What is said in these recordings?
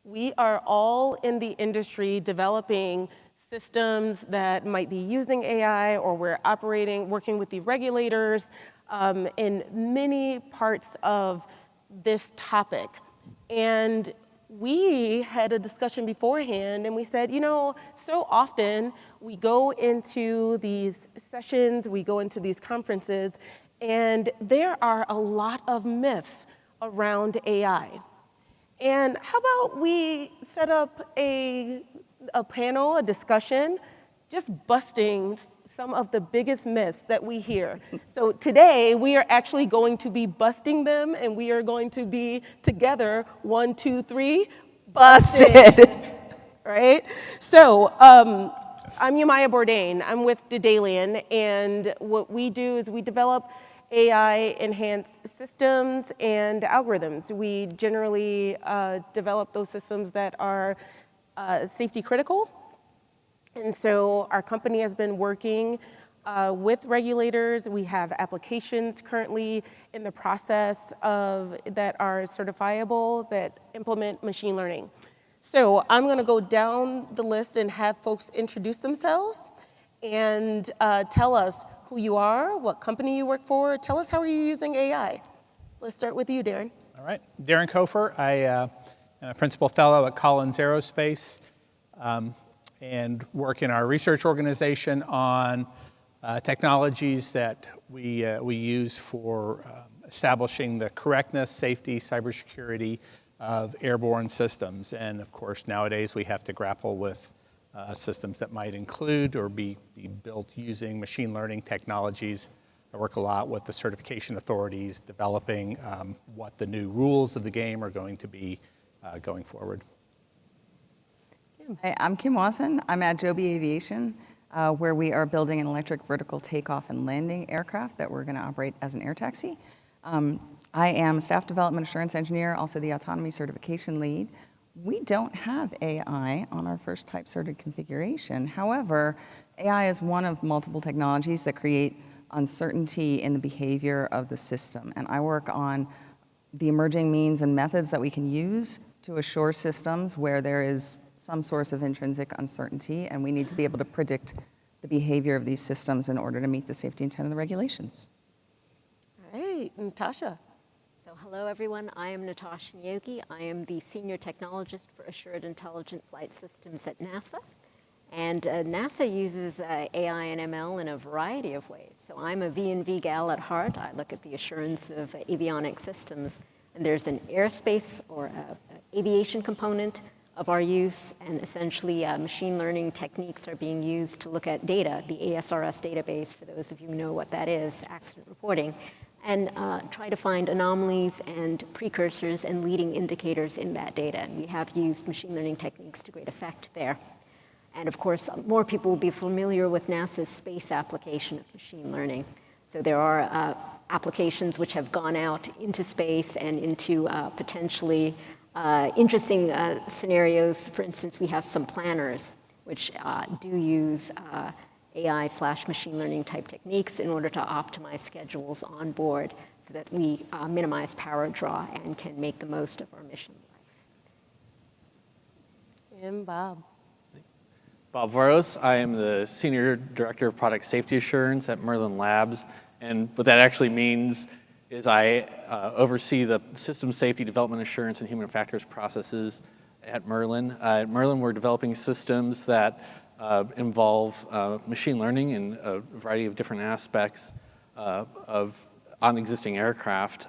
We are all in the industry developing systems that might be using AI, or we're working with the regulators in many parts of this topic. And we had a discussion beforehand and we said, so often we go into these sessions, we go into these conferences, and there are a lot of myths around AI. And how about we set up a panel, a discussion, just busting some of the biggest myths that we hear. So today, we are actually going to be busting them, and we are going to be together, 1, 2, 3, busted, right? So I'm Yemaya Bourdain. I'm with Daedalean, and what we do is we develop AI-enhanced systems and algorithms. We generally develop those systems that are safety critical. And so our company has been working with regulators. We have applications currently in the process that are certifiable that implement machine learning. So I'm going to go down the list and have folks introduce themselves and tell us who you are, what company you work for. Tell us how are you using AI. Let's start with you, Darren. All right, Darren Cofer. I am a principal fellow at Collins Aerospace and work in our research organization on technologies that we use for establishing the correctness, safety, cybersecurity of airborne systems. And of course, nowadays we have to grapple with systems that might include or be built using machine learning technologies. I work a lot with the certification authorities, developing what the new rules of the game are going to be going forward. Hi, I'm Kim Wasson. I'm at Joby Aviation, where we are building an electric vertical takeoff and landing aircraft that we're going to operate as an air taxi. I am a staff development assurance engineer, also the autonomy certification lead. We don't have AI on our first type certed configuration. However, AI is one of multiple technologies that create uncertainty in the behavior of the system. And I work on the emerging means and methods that we can use to assure systems where there is some source of intrinsic uncertainty, and we need to be able to predict the behavior of these systems in order to meet the safety intent of the regulations. All right, Natasha. So hello, everyone. I am Natasha Neogi. I am the Senior Technologist for Assured Intelligent Flight Systems at NASA. And NASA uses AI and ML in a variety of ways. So I'm a V&V gal at heart. I look at the assurance of avionic systems. And there's an aerospace or aviation component of our use, and essentially machine learning techniques are being used to look at data, the ASRS database, for those of you who know what that is, accident reporting, and try to find anomalies and precursors and leading indicators in that data. And we have used machine learning techniques to great effect there. And of course, more people will be familiar with NASA's space application of machine learning. So there are applications which have gone out into space and into potentially interesting scenarios. For instance, we have some planners which do use AI/machine learning type techniques in order to optimize schedules on board so that we minimize power draw and can make the most of our mission life. And Bob. Bob Voros. I am the Senior Director of Product Safety Assurance at Merlin Labs. And what that actually means is I oversee the system safety development assurance and human factors processes at Merlin. At Merlin, we're developing systems that involve machine learning in a variety of different aspects on existing aircraft.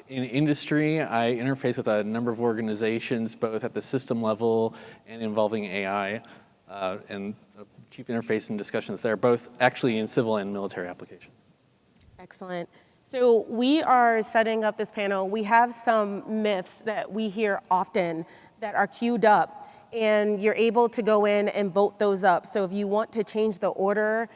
In industry, I interface with a number of organizations, both at the system level and involving AI, and chief interface and discussions there, both actually in civil and military applications. Excellent. So we are setting up this panel. We have some myths that we hear often that are queued up, and you're able to go in and vote those up. So if you want to change the order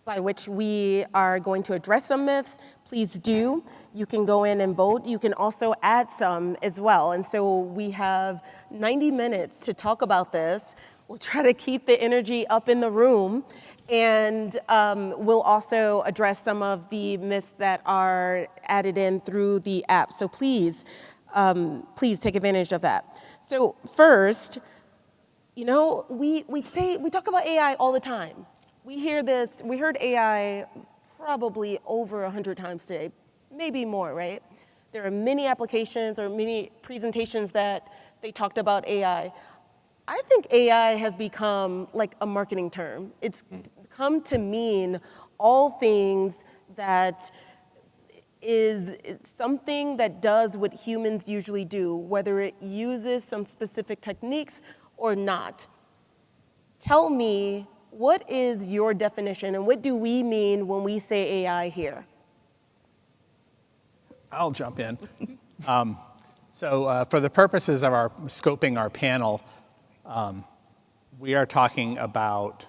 by which we are going to address some myths, please do. You can go in and vote. You can also add some as well. And so we have 90 minutes to talk about this. We'll try to keep the energy up in the room, and we'll also address some of the myths that are added in through the app. So please take advantage of that. So first, you know, we talk about AI all the time. We heard AI probably over 100 times today, maybe more, right? There are many applications or many presentations that they talked about AI. I think AI has become like a marketing term. It's come to mean all things that is something that does what humans usually do, whether it uses some specific techniques or not. Tell me, what is your definition and what do we mean when we say AI here? I'll jump in. So for the purposes of our scoping our panel, we are talking about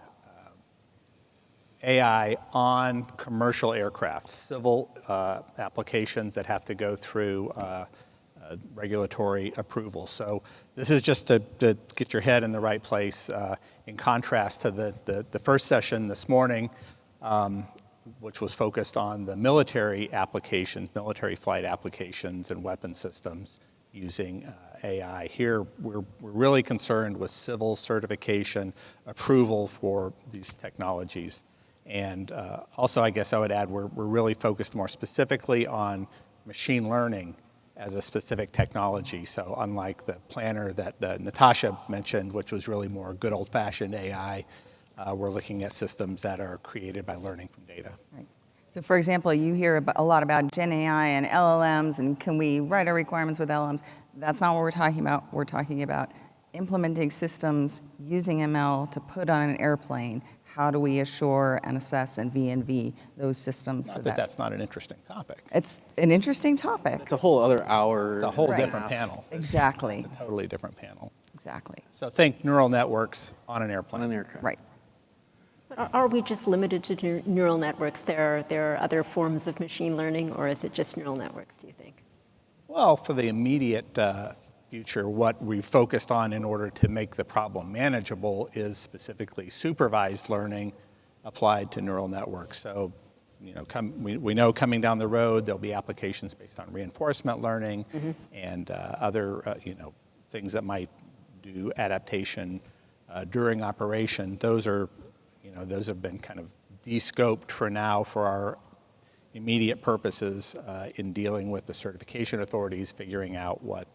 AI on commercial aircraft, civil applications that have to go through regulatory approval. So this is just to get your head in the right place, in contrast to the first session this morning, which was focused on the military applications, military flight applications and weapon systems using AI. Here, we're really concerned with civil certification approval for these technologies. And also, I guess I would add, we're really focused more specifically on machine learning as a specific technology. So unlike the planner that Natasha mentioned, which was really more good old-fashioned AI, we're looking at systems that are created by learning from data. Right. So for example, you hear a lot about Gen AI and LLMs, and can we write our requirements with LLMs? That's not what we're talking about. We're talking about implementing systems using ML to put on an airplane. How do we assure and assess and V&V those systems? Not that that's not an interesting topic. It's an interesting topic. It's a whole other hour. It's a whole Right. different panel. Exactly. It's a totally different panel. Exactly. So think neural networks on an airplane. On an aircraft. Right. But are we just limited to neural networks? There are other forms of machine learning, or is it just neural networks, do you think? Well, for the immediate future, what we focused on in order to make the problem manageable is specifically supervised learning applied to neural networks. So, you know, we know coming down the road, there'll be applications based on reinforcement learning and other, you know, things that might do adaptation during operation. Those are, you know, those have been kind of de-scoped for now for our immediate purposes in dealing with the certification authorities, figuring out what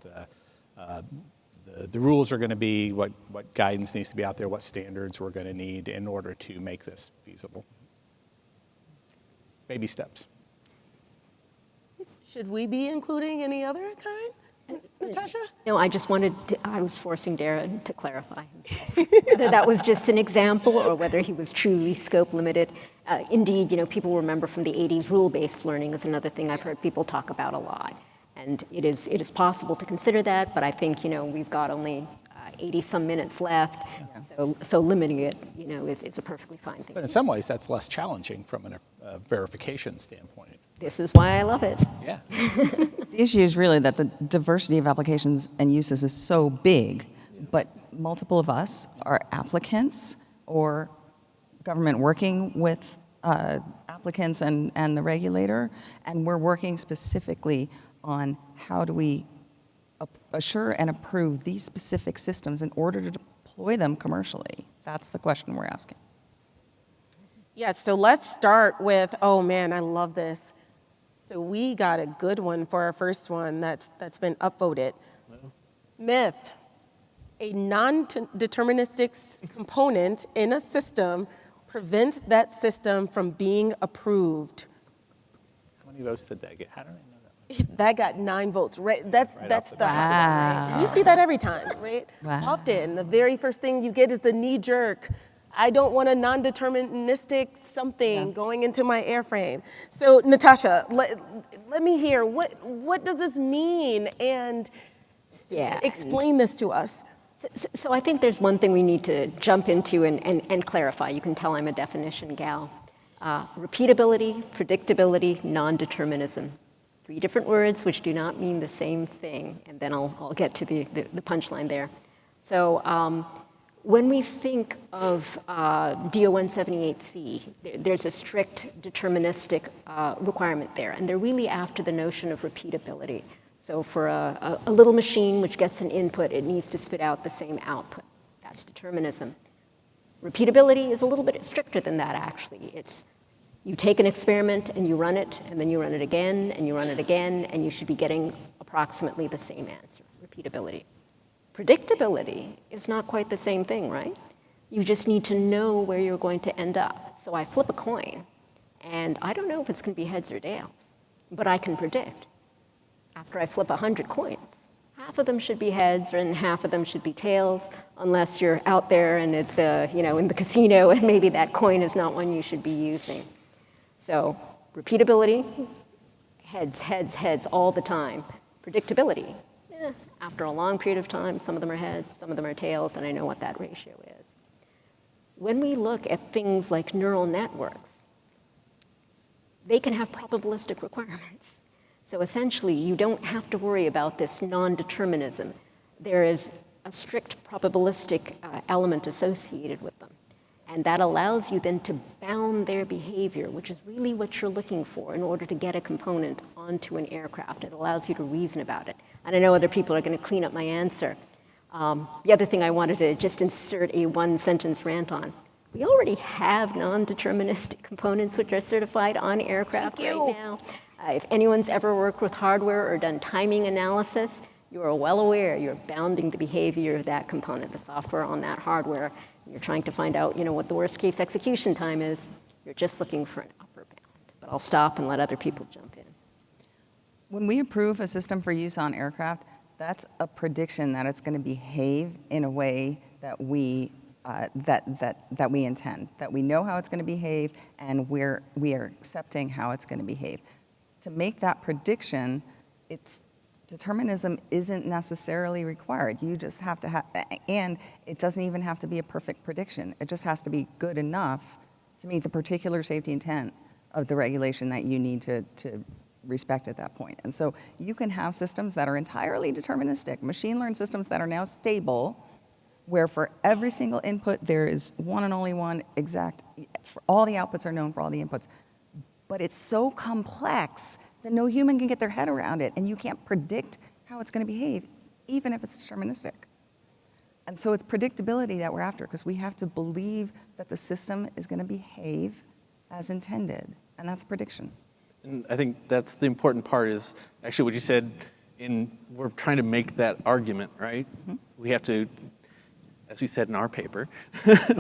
the rules are going to be, what guidance needs to be out there, what standards we're going to need in order to make this feasible. Baby steps. Should we be including any other kind, Natasha? No, I just I was forcing Darren to clarify himself, whether that was just an example or whether he was truly scope limited. Indeed, you know, people remember from the 80s, rule-based learning is another thing I've heard people talk about a lot. And it is possible to consider that, but I think, you know, we've got only 80-some minutes left, so limiting it, you know, is a perfectly fine thing. But in some ways, that's less challenging from a verification standpoint. This is why I love it. Yeah. The issue is really that the diversity of applications and uses is so big, but multiple of us are applicants or government working with applicants and the regulator, and we're working specifically on how do we assure and approve these specific systems in order to deploy them commercially. That's the question we're asking. Yes, so let's start with, oh man, I love this. So we got a good one for our first one that's been upvoted. Myth, a non-deterministic component in a system prevents that system from being approved. How many votes did that get? How did I know that? That got 9 votes, right? That's Right the off the bat. hot one, right? You see that every time, right? Wow. Often, the very first thing you get is the knee jerk. I don't want a non-deterministic something going into my airframe. So Natasha, let me hear, what does this mean? And explain this to us. So I think there's one thing we need to jump into and clarify. You can tell I'm a definition gal. Repeatability, predictability, non-determinism. 3 different words which do not mean the same thing, and then I'll get to the punchline there. So when we think of DO-178C, there's a strict deterministic requirement there, and they're really after the notion of repeatability. So for a little machine which gets an input, it needs to spit out the same output. That's determinism. Repeatability is a little bit stricter than that, actually. It's you take an experiment and you run it, and then you run it again, and you run it again, and you should be getting approximately the same answer, repeatability. Predictability is not quite the same thing, right? You just need to know where you're going to end up. So I flip a coin, and I don't know if it's going to be heads or tails, but I can predict. After I flip 100 coins, half of them should be heads and half of them should be tails, unless you're out there and it's in the casino and maybe that coin is not one you should be using. So repeatability, heads, heads, heads all the time. Predictability, after a long period of time, some of them are heads, some of them are tails, and I know what that ratio is. When we look at things like neural networks, they can have probabilistic requirements. So essentially, you don't have to worry about this non-determinism. There is a strict probabilistic element associated with them. And that allows you then to bound their behavior, which is really what you're looking for in order to get a component onto an aircraft. It allows you to reason about it. And I know other people are going to clean up my answer. The other thing I wanted to just insert a one-sentence rant on. We already have non-deterministic components which are certified on aircraft right now. If anyone's ever worked with hardware or done timing analysis, you are well aware you're bounding the behavior of that component, the software on that hardware. You're trying to find out, what the worst case execution time is. You're just looking for an upper bound. But I'll stop and let other people jump in. When we approve a system for use on aircraft, that's a prediction that it's going to behave in a way that we that we intend, that we know how it's going to behave, and we are accepting how it's going to behave. To make that prediction, determinism isn't necessarily required. You just have to and it doesn't even have to be a perfect prediction. It just has to be good enough to meet the particular safety intent of the regulation that you need to respect at that point. And so you can have systems that are entirely deterministic, machine learned systems that are now stable, where for every single input there is one and only one exact, for all the outputs are known for all the inputs. But it's so complex that no human can get their head around it, and you can't predict how it's going to behave, even if it's deterministic. And so it's predictability that we're after, because we have to believe that the system is going to behave as intended, and that's prediction. And I think that's the important part is actually what you said, we're trying to make that argument, right? Mm-hmm. We have to, as we said in our paper,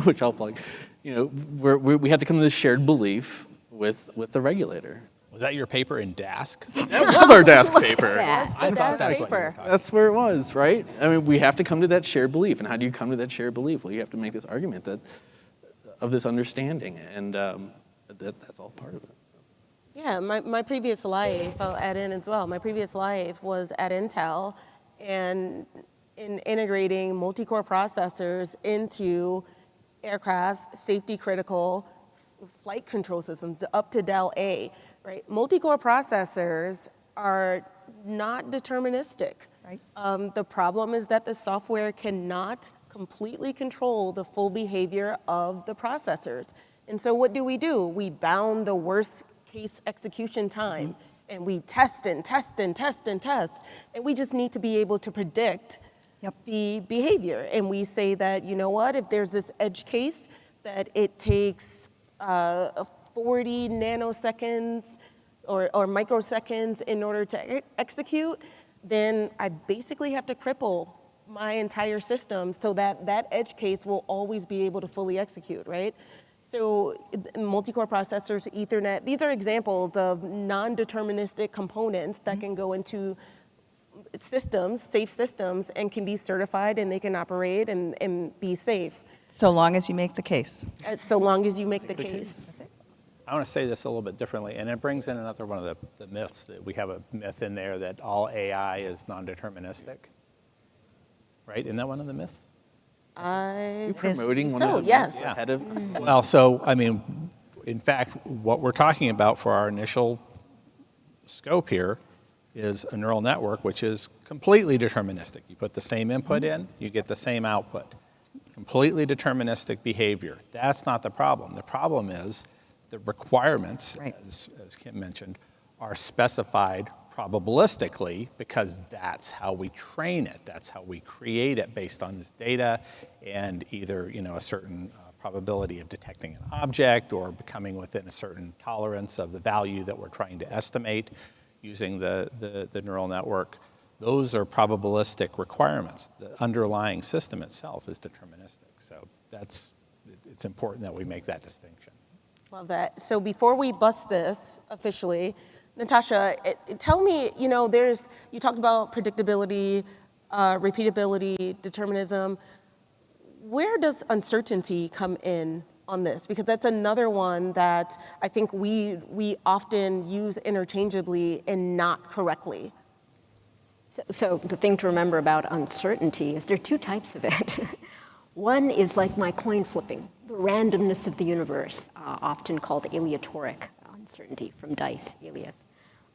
which I'll plug, we have to come to this shared belief with the regulator. Was that your paper in DASC? That was our DASC paper. I thought that was paper. That's where it was, right? I mean, we have to come to that shared belief. And how do you come to that shared belief? Well, you have to make this argument of this understanding, and that's all part of it. Yeah, my previous life, I'll add in as well, my previous life was at Intel, and in integrating multi-core processors into aircraft safety critical flight control systems up to Daedalean, right? Multi-core processors are not deterministic. Right. The problem is that the software cannot completely control the full behavior of the processors. And so what do? We bound the worst case execution time, and we test and test and test and test, and we just need to be able to predict the behavior. And we say that, if there's this edge case that it takes 40 nanoseconds or microseconds in order to execute, then I basically have to cripple my entire system so that that edge case will always be able to fully execute, right? So multi-core processors, Ethernet, these are examples of non-deterministic components that can go into systems, safe systems, and can be certified, and they can operate and be safe. So long as you make the case. So long as you make the case. I want to say this a little bit differently, and it brings in another one of the myths. That we have a myth in there that all AI is non-deterministic, right? Isn't that one of the myths? You're promoting one so, of the yes. ahead of. Well, so, in fact, what we're talking about for our initial scope here is a neural network, which is completely deterministic. You put the same input in, you get the same output. Completely deterministic behavior. That's not the problem. The problem is the requirements, right, as Kim mentioned, are specified probabilistically, because that's how we train it. That's how we create it based on this data and either, a certain probability of detecting an object or becoming within a certain tolerance of the value that we're trying to estimate using the neural network. Those are probabilistic requirements. The underlying system itself is deterministic. So it's important that we make that distinction. Love that. So before we bust this officially, Natasha, tell me, you talked about predictability, repeatability, determinism. Where does uncertainty come in on this? Because that's another one that I think we often use interchangeably and not correctly. So the thing to remember about uncertainty is there are two types of it. One is like my coin flipping, the randomness of the universe, often called aleatoric uncertainty from dice, alias.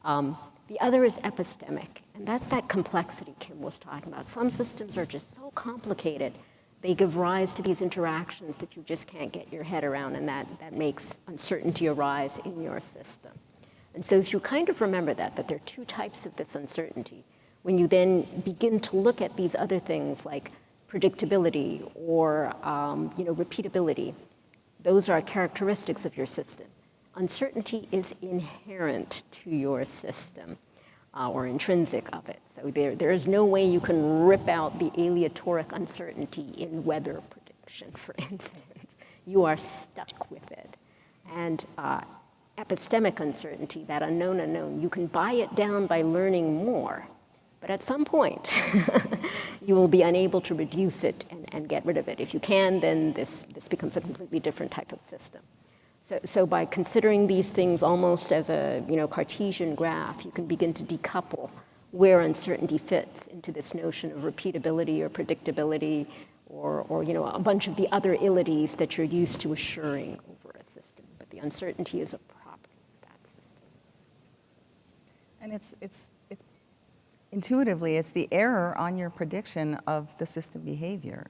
The other is epistemic, and that's that complexity Kim was talking about. Some systems are just so complicated, they give rise to these interactions that you just can't get your head around, and that makes uncertainty arise in your system. And so if you kind of remember that there are two types of this uncertainty, when you then begin to look at these other things like predictability or repeatability, those are characteristics of your system. Uncertainty is inherent to your system or intrinsic of it. So there is no way you can rip out the aleatoric uncertainty in weather prediction, for instance. You are stuck with it. And epistemic uncertainty, that unknown, you can buy it down by learning more. But at some point, you will be unable to reduce it and get rid of it. If you can, then this becomes a completely different type of system. So by considering these things almost as a Cartesian graph, you can begin to decouple where uncertainty fits into this notion of repeatability or predictability or a bunch of the other ilities that you're used to assuring over a system. But the uncertainty is a property of that system. And it's intuitively, it's the error on your prediction of the system behavior,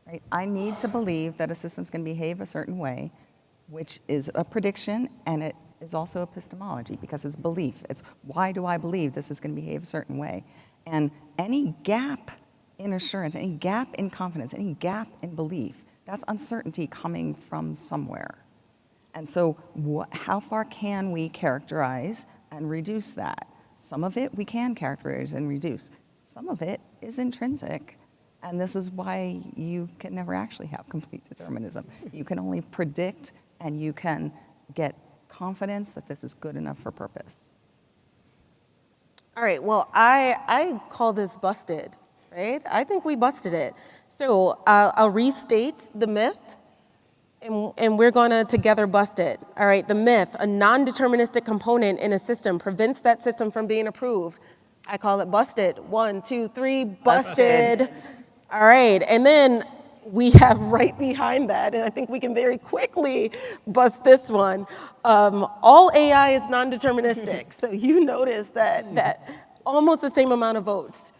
right? I need to believe that a system's going to behave a certain way, which is a prediction, and it is also epistemology because it's belief. It's why do I believe this is going to behave a certain way? And any gap in assurance, any gap in confidence, any gap in belief, that's uncertainty coming from somewhere. And so how far can we characterize and reduce that? Some of it we can characterize and reduce. Some of it is intrinsic. And this is why you can never actually have complete determinism. You can only predict and you can get confidence that this is good enough for purpose. All right, well, I call this busted, right? I think we busted it. So I'll restate the myth, and we're gonna together bust it. All right, the myth, a non-deterministic component in a system prevents that system from being approved. I call it busted. 1, 2, 3, busted. All right, and then we have right behind that, and I think we can very quickly bust this one. All AI is non-deterministic, so you notice that almost the same amount of votes.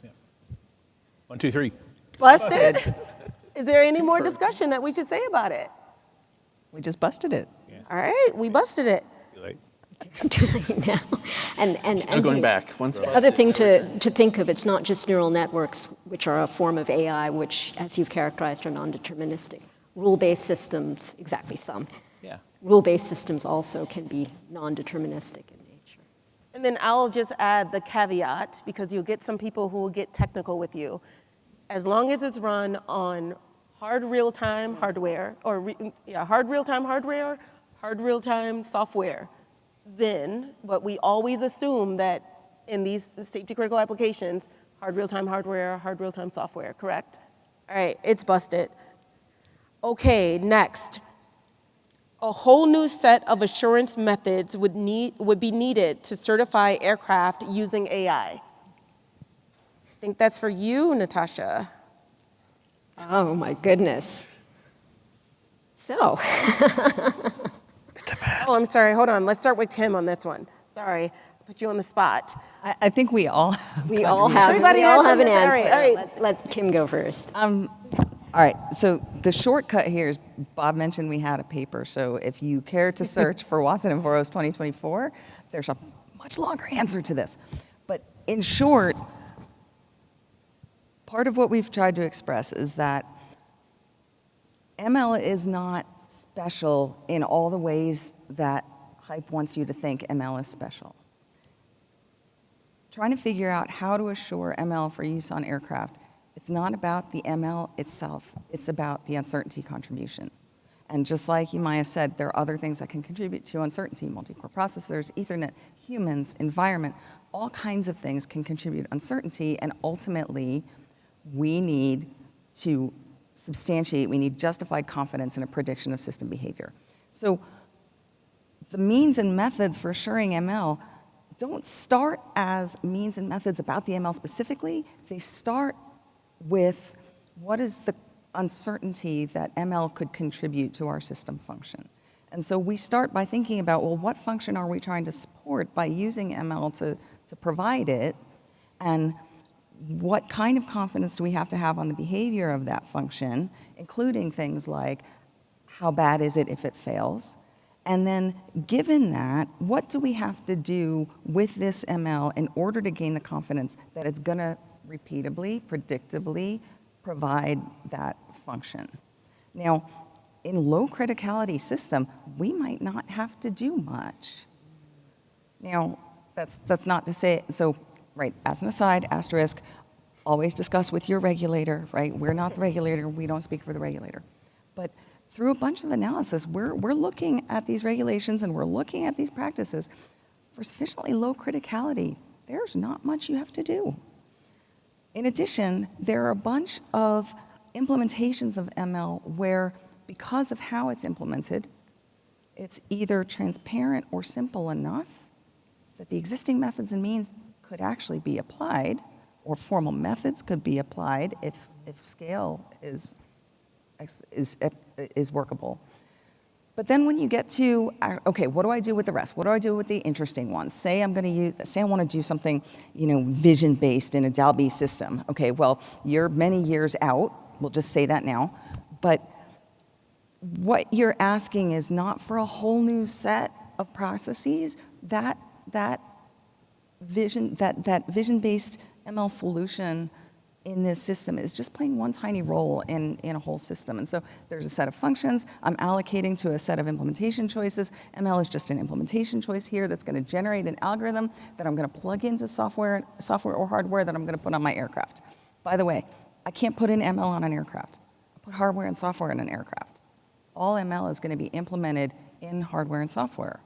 Yeah. 1, 2, 3. Busted? Is there any more discussion that we should say about it? We just busted it. Yeah. All right, we busted it. Too late. Too late now. And Going back, once the other thing to think of, it's not just neural networks, which are a form of AI, which, as you've characterized, are non-deterministic. Rule-based systems, exactly some. Yeah. Rule-based systems also can be non-deterministic in nature. And then I'll just add the caveat, because you'll get some people who will get technical with you. As long as it's run on hard real-time hardware, hard real-time hardware, hard real-time software, then, but we always assume that in these safety-critical applications, hard real-time hardware, hard real-time software, correct? All right, it's busted. Okay, next. A whole new set of assurance methods would be needed to certify aircraft using AI. I think that's for you, Natasha. Oh, my goodness. So. Oh, I'm sorry, hold on. Let's start with Kim on this one. Sorry, put you on the spot. I think we all have We all have an something. answer. All right. Let Kim go first. All right, so the shortcut here is Bob mentioned we had a paper, so if you care to search for Wasson and Voros 2024, there's a much longer answer to this. But in short, part of what we've tried to express is that ML is not special in all the ways that hype wants you to think ML is special. Trying to figure out how to assure ML for use on aircraft, it's not about the ML itself, it's about the uncertainty contribution. And just like Yemaya said, there are other things that can contribute to uncertainty, multi-core processors, Ethernet, humans, environment, all kinds of things can contribute uncertainty, and ultimately, we need to substantiate, we need justified confidence in a prediction of system behavior. So the means and methods for assuring ML don't start as means and methods about the ML specifically. They start with what is the uncertainty that ML could contribute to our system function. And so we start by thinking about, well, what function are we trying to support by using ML to provide it, and what kind of confidence do we have to have on the behavior of that function, including things like how bad is it if it fails? And then given that, what do we have to do with this ML in order to gain the confidence that it's going to repeatably, predictably provide that function? Now, in low criticality system, we might not have to do much. Now, that's not to say, so, right, as an aside, asterisk, always discuss with your regulator, right? We're not the regulator, we don't speak for the regulator. But through a bunch of analysis, we're looking at these regulations and we're looking at these practices. For sufficiently low criticality, there's not much you have to do. In addition, there are a bunch of implementations of ML where, because of how it's implemented, it's either transparent or simple enough that the existing methods and means could actually be applied, or formal methods could be applied if scale is workable. But then when you get to, okay, what do I do with the rest? What do I do with the interesting ones? Say I want to do something, vision-based in a Dalby system. Okay, well, you're many years out. We'll just say that now. But what you're asking is not for a whole new set of processes. That vision-based ML solution in this system is just playing one tiny role in a whole system. And so there's a set of functions. I'm allocating to a set of implementation choices. ML is just an implementation choice here that's going to generate an algorithm that I'm going to plug into software or hardware that I'm going to put on my aircraft. By the way, I can't put in ML on an aircraft. I put hardware and software in an aircraft. All ML is going to be implemented in hardware and software.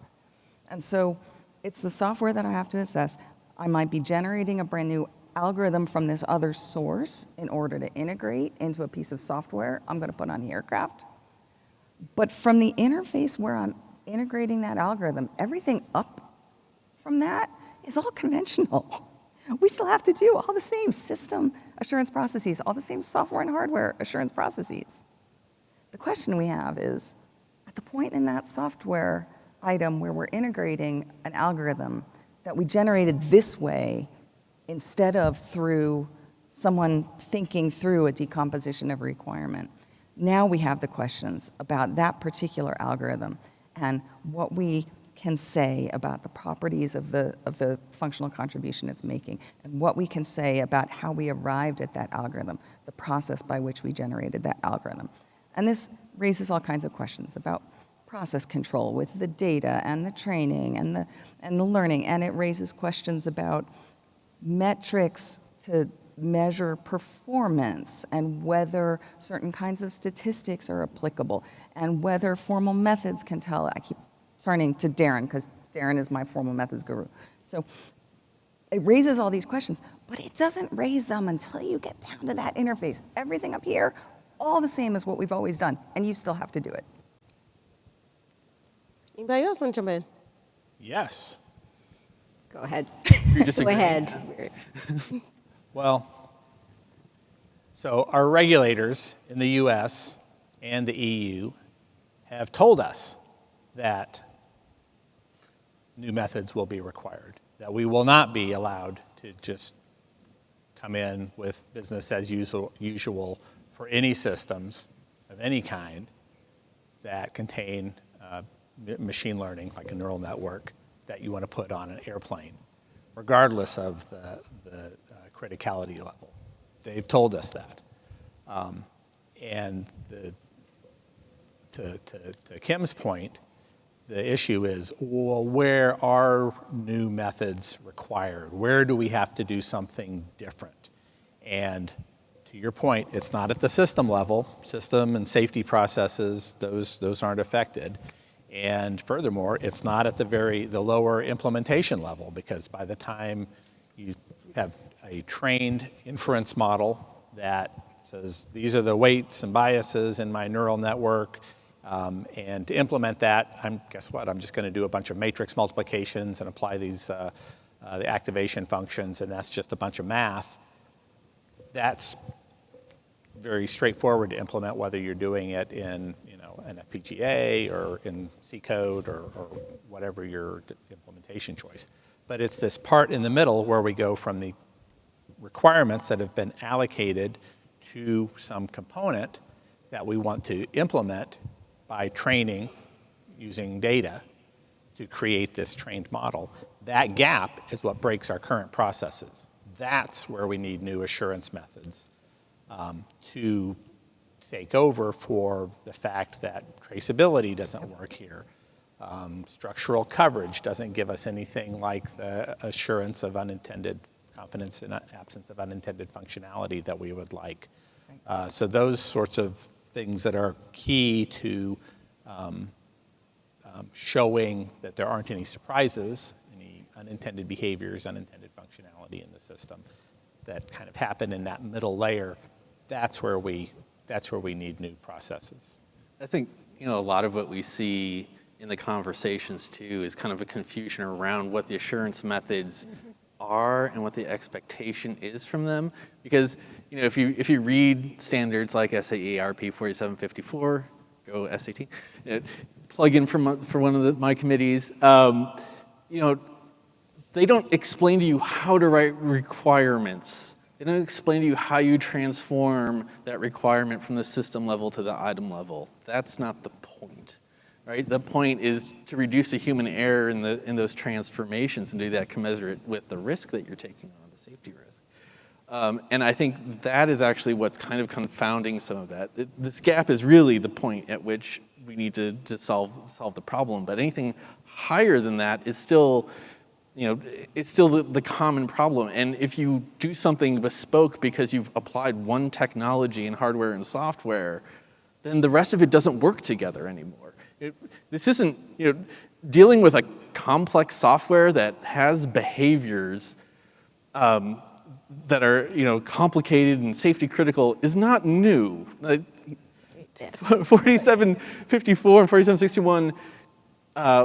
And so it's the software that I have to assess. I might be generating a brand new algorithm from this other source in order to integrate into a piece of software I'm going to put on the aircraft. But from the interface where I'm integrating that algorithm, everything up from that is all conventional. We still have to do all the same system assurance processes, all the same software and hardware assurance processes. The question we have is, at the point in that software item where we're integrating an algorithm that we generated this way, instead of through someone thinking through a decomposition of a requirement. Now we have the questions about that particular algorithm and what we can say about the properties of the functional contribution it's making, and what we can say about how we arrived at that algorithm, the process by which we generated that algorithm. And this raises all kinds of questions about process control with the data and the training and the learning, and it raises questions about metrics to measure performance and whether certain kinds of statistics are applicable and whether formal methods can tell. I keep turning to Darren because Darren is my formal methods guru. So it raises all these questions, but it doesn't raise them until you get down to that interface. Everything up here, all the same as what we've always done, and you still have to do it. Anybody else want to jump in? Yes. Go ahead. You're just Go agreeing. ahead. Well, so our regulators in the US and the EU have told us that new methods will be required, that we will not be allowed to just come in with business as usual for any systems of any kind that contain machine learning, like a neural network, that you want to put on an airplane, regardless of the criticality level. They've told us that. And to Kim's point, the issue is, well, where are new methods required? Where do we have to do something different? And to your point, it's not at the system level. System and safety processes, those aren't affected. And furthermore, it's not at the lower implementation level, because by the time you have a trained inference model that says, these are the weights and biases in my neural network, and to implement that, guess what? I'm just going to do a bunch of matrix multiplications and apply these the activation functions, and that's just a bunch of math. That's very straightforward to implement, whether you're doing it in an FPGA or in C code or whatever your implementation choice. But it's this part in the middle where we go from the requirements that have been allocated to some component that we want to implement by training using data to create this trained model. That gap is what breaks our current processes. That's where we need new assurance methods to take over for the fact that traceability doesn't work here. Structural coverage doesn't give us anything like the assurance of unintended confidence in absence of unintended functionality that we would like. So those sorts of things that are key to showing that there aren't any surprises, any unintended behaviors, unintended functionality in the system that kind of happen in that middle layer. That's where we need new processes. I think a lot of what we see in the conversations too is kind of a confusion around what the assurance methods are and what the expectation is from them. Because if you read standards like SAE ARP 4754, go SAT, plug in for one of my committees, they don't explain to you how to write requirements. They don't explain to you how you transform that requirement from the system level to the item level. That's not the point, right? The point is to reduce the human error in those transformations and do that commensurate with the risk that you're taking on, the safety risk. And I think that is actually what's kind of confounding some of that. This gap is really the point at which we need to solve the problem. But anything higher than that is still, it's still the common problem. And if you do something bespoke because you've applied one technology in hardware and software, then the rest of it doesn't work together anymore. This isn't, dealing with a complex software that has behaviors that are, complicated and safety critical is not new. 4754 and 4761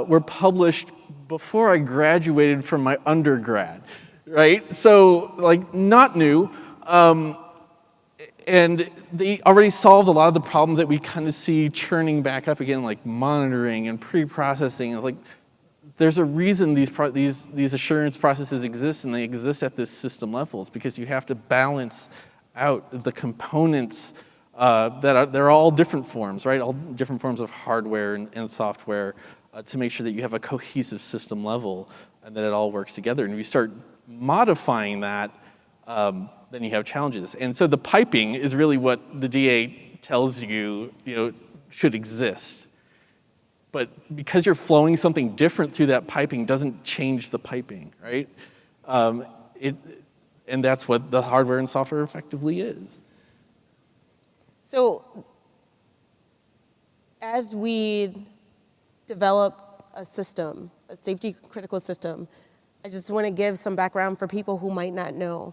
were published before I graduated from my undergrad, right? So, not new. And they already solved a lot of the problems that we kind of see churning back up again, like monitoring and pre-processing. It's like, there's a reason these assurance processes exist, and they exist at this system level. It's because you have to balance out the components they're all different forms, right? All different forms of hardware and software to make sure that you have a cohesive system level and that it all works together. And if you start modifying that, then you have challenges. And so the piping is really what the DA tells you, should exist. But because you're flowing something different through that piping doesn't change the piping, right? And that's what the hardware and software effectively is. So as we develop a system, a safety critical system, I just want to give some background for people who might not know.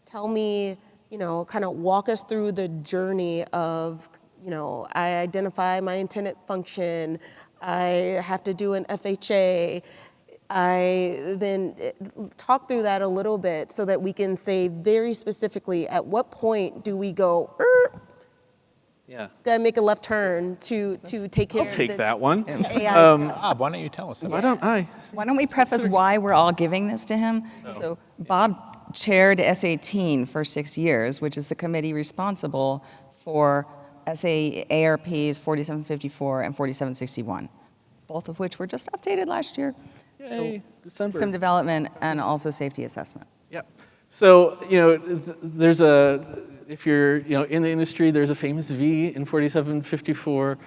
Tell me, kind of walk us through the journey of, I identify my intended function, I have to do an FHA, I then talk through that a little bit so that we can say very specifically at what point do we go, Yeah. gotta make a left turn to take care of this. I'll take that one. AI stuff. Bob, why don't you tell us about Why don't I? Why don't we preface why we're all giving this to him? So Bob chaired SA-18 for 6 years, which is the committee responsible for ARPs 4754 and 4761, both of which were just updated last year. Yay, December. System development and also safety assessment. Yeah. So, there's if you're, in the industry, there's a famous V in 4754,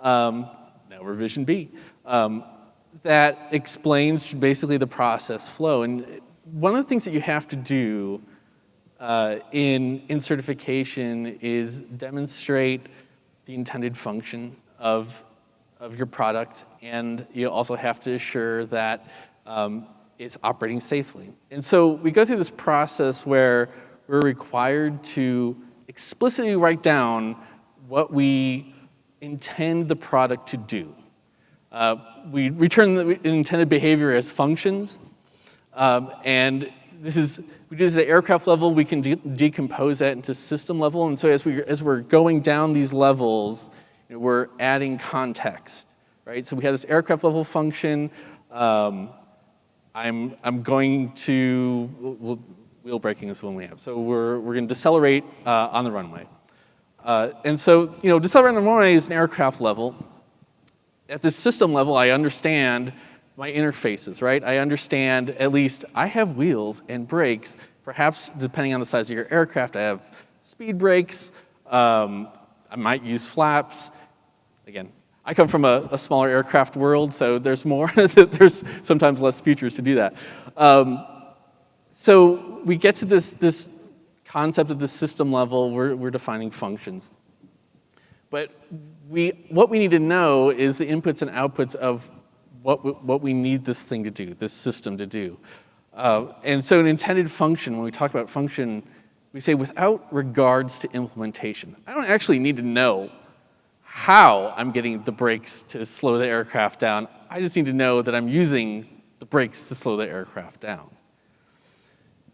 now revision B, that explains basically the process flow. And one of the things that you have to do in certification is demonstrate the intended function of your product, and you also have to assure that it's operating safely. And so we go through this process where we're required to explicitly write down what we intend the product to do. We return the intended behavior as functions, and we do this at aircraft level. We can decompose that into system level, and so as we're going down these levels, we're adding context, right? So we have this aircraft level function. I'm going to wheel braking is the one we have. So we're going to decelerate on the runway, and so decelerate on the runway is an aircraft level. At the system level, I understand my interfaces, right? I understand at least I have wheels and brakes. Perhaps depending on the size of your aircraft, I have speed brakes. I might use flaps. Again, I come from a smaller aircraft world, so there's more. There's sometimes less features to do that. So we get to this concept of the system level. We're defining functions. But what we need to know is the inputs and outputs of what we need this thing to do, this system to do. And so an intended function, when we talk about function, we say without regards to implementation. I don't actually need to know how I'm getting the brakes to slow the aircraft down. I just need to know that I'm using the brakes to slow the aircraft down.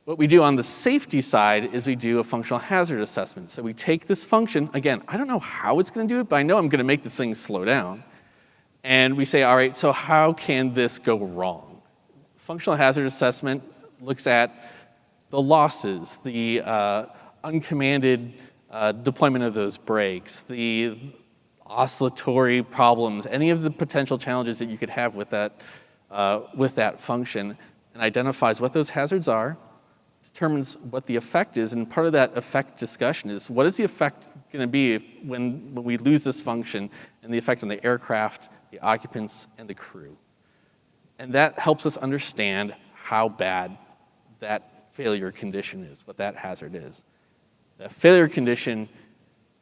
What we do on the safety side is we do a functional hazard assessment. So we take this function, again, I don't know how it's going to do it, but I know I'm going to make this thing slow down. And we say, all right, so how can this go wrong? Functional hazard assessment looks at the losses, the uncommanded deployment of those brakes, the oscillatory problems, any of the potential challenges that you could have with that function, and identifies what those hazards are, determines what the effect is, and part of that effect discussion is what is the effect going to be when we lose this function, and the effect on the aircraft, the occupants, and the crew. And that helps us understand how bad that failure condition is, what that hazard is. That failure condition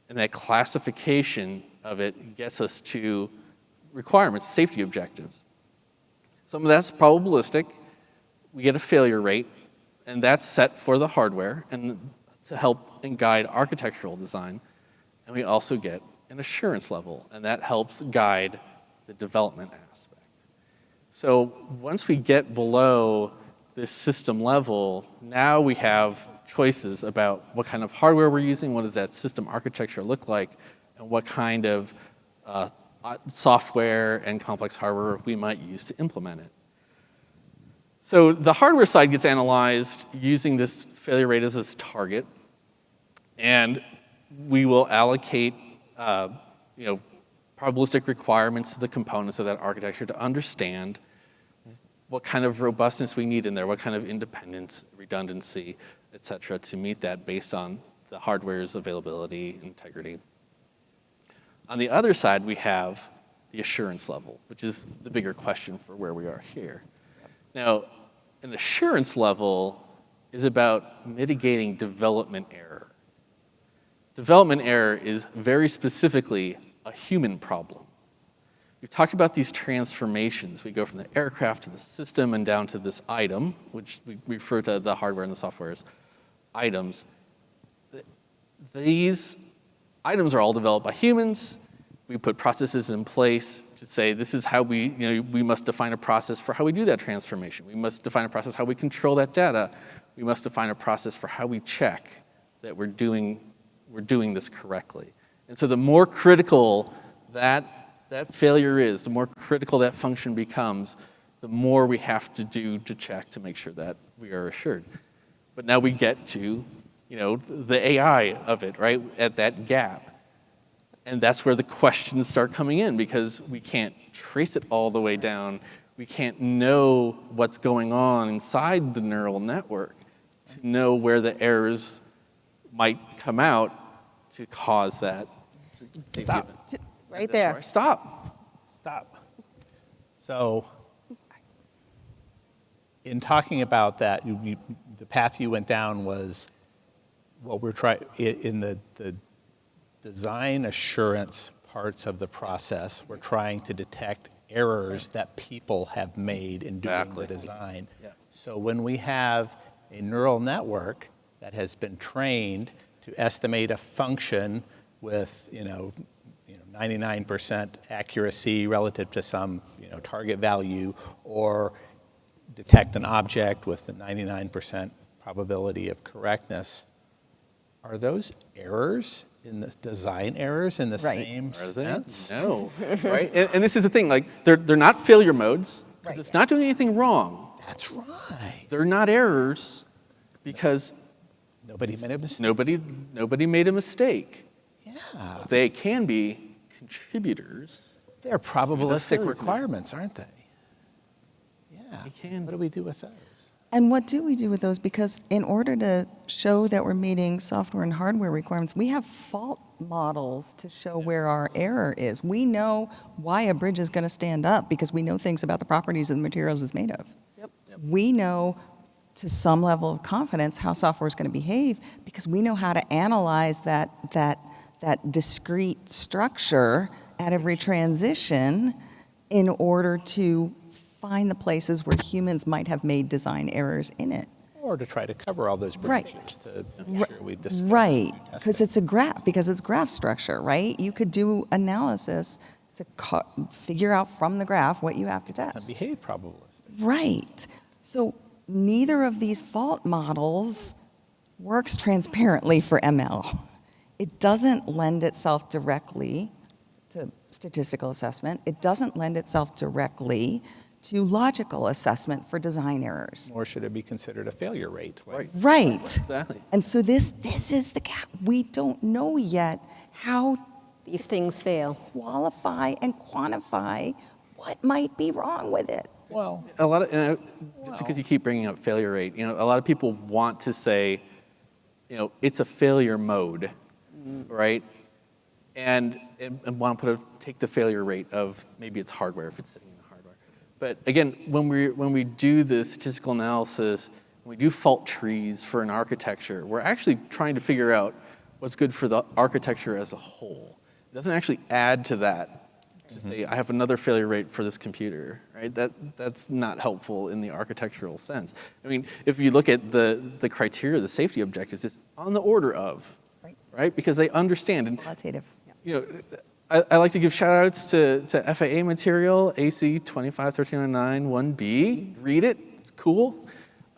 and that classification of it gets us to requirements, safety objectives. Some of that's probabilistic. We get a failure rate, and that's set for the hardware and to help and guide architectural design. And we also get an assurance level, and that helps guide the development aspect. So once we get below this system level, now we have choices about what kind of hardware we're using, what does that system architecture look like, and what kind of software and complex hardware we might use to implement it. So the hardware side gets analyzed using this failure rate as its target, and we will allocate probabilistic requirements to the components of that architecture to understand what kind of robustness we need in there, what kind of independence, redundancy, et cetera, to meet that based on the hardware's availability, integrity. On the other side, we have the assurance level, which is the bigger question for where we are here. Now, an assurance level is about mitigating development error. Development error is very specifically a human problem. We've talked about these transformations. We go from the aircraft to the system and down to this item, which we refer to the hardware and the software as items. These items are all developed by humans. We put processes in place to say this is how we must define a process for how we do that transformation. We must define a process how we control that data. We must define a process for how we check that we're doing this correctly. And so the more critical that failure is, the more critical that function becomes, the more we have to do to check to make sure that we are assured. But now we get to the AI of it, right, at that gap. And that's where the questions start coming in, because we can't trace it all the way down. we can't know what's going on inside the neural network to know where the errors might come out to cause that safety Stop. event. Right That's there. where I stop. So, in talking about that, the path you went down was what we're trying in the design assurance parts of the process. We're trying to detect errors that people have made in doing Exactly. the design. Yeah. So when we have a neural network that has been trained to estimate a function with 99% accuracy relative to some target value, or detect an object with a 99% probability of correctness, are those errors in the design errors in the Right. same Are they? sense? No, right? And this is the thing, like they're not failure modes because Right. it's not doing anything wrong. That's right. They're not errors because Nobody made a mistake. nobody made a mistake. Yeah. They can be contributors. They're probabilistic failure code. requirements, aren't they? Yeah. They can What do we do with those? And what do we do with those? Because in order to show that we're meeting software and hardware requirements, we have fault models to show where our error is. We know why a bridge is going to stand up because we know things about the properties of the materials it's made of. Yep. We know to some level of confidence how software is going to behave because we know how to analyze that discrete structure at every transition in order to find the places where humans might have made design errors in it. Or to try to cover all those Right. breaches to make sure we discover. Right, and test because it. it's a graph, because it's graph structure, right? You could do analysis to figure out from the graph what you have to Doesn't test. behave probabilistic. Right. So neither of these fault models works transparently for ML. It doesn't lend itself directly to statistical assessment. It doesn't lend itself directly to logical assessment for design errors. Nor should it be considered a failure rate. Right. Right. Exactly. And so this is the gap. We don't know yet how These things fail. qualify and quantify what might be wrong with it. Well, A lot of, just because you keep bringing up failure rate, a lot of people want to say, it's a failure mode, right? And want to take the failure rate of maybe it's hardware if it's sitting in the hardware. But again, when we do the statistical analysis, when we do fault trees for an architecture, we're actually trying to figure out what's good for the architecture as a whole. It doesn't actually add to that to say, I have another failure rate for this computer, right? That's not helpful in the architectural sense. I mean, if you look at the criteria, the safety objectives, it's on the order of, right? Because they understand. And, Qualitative. I like to give shout outs to FAA material, AC 25139 1B. Read it, it's cool.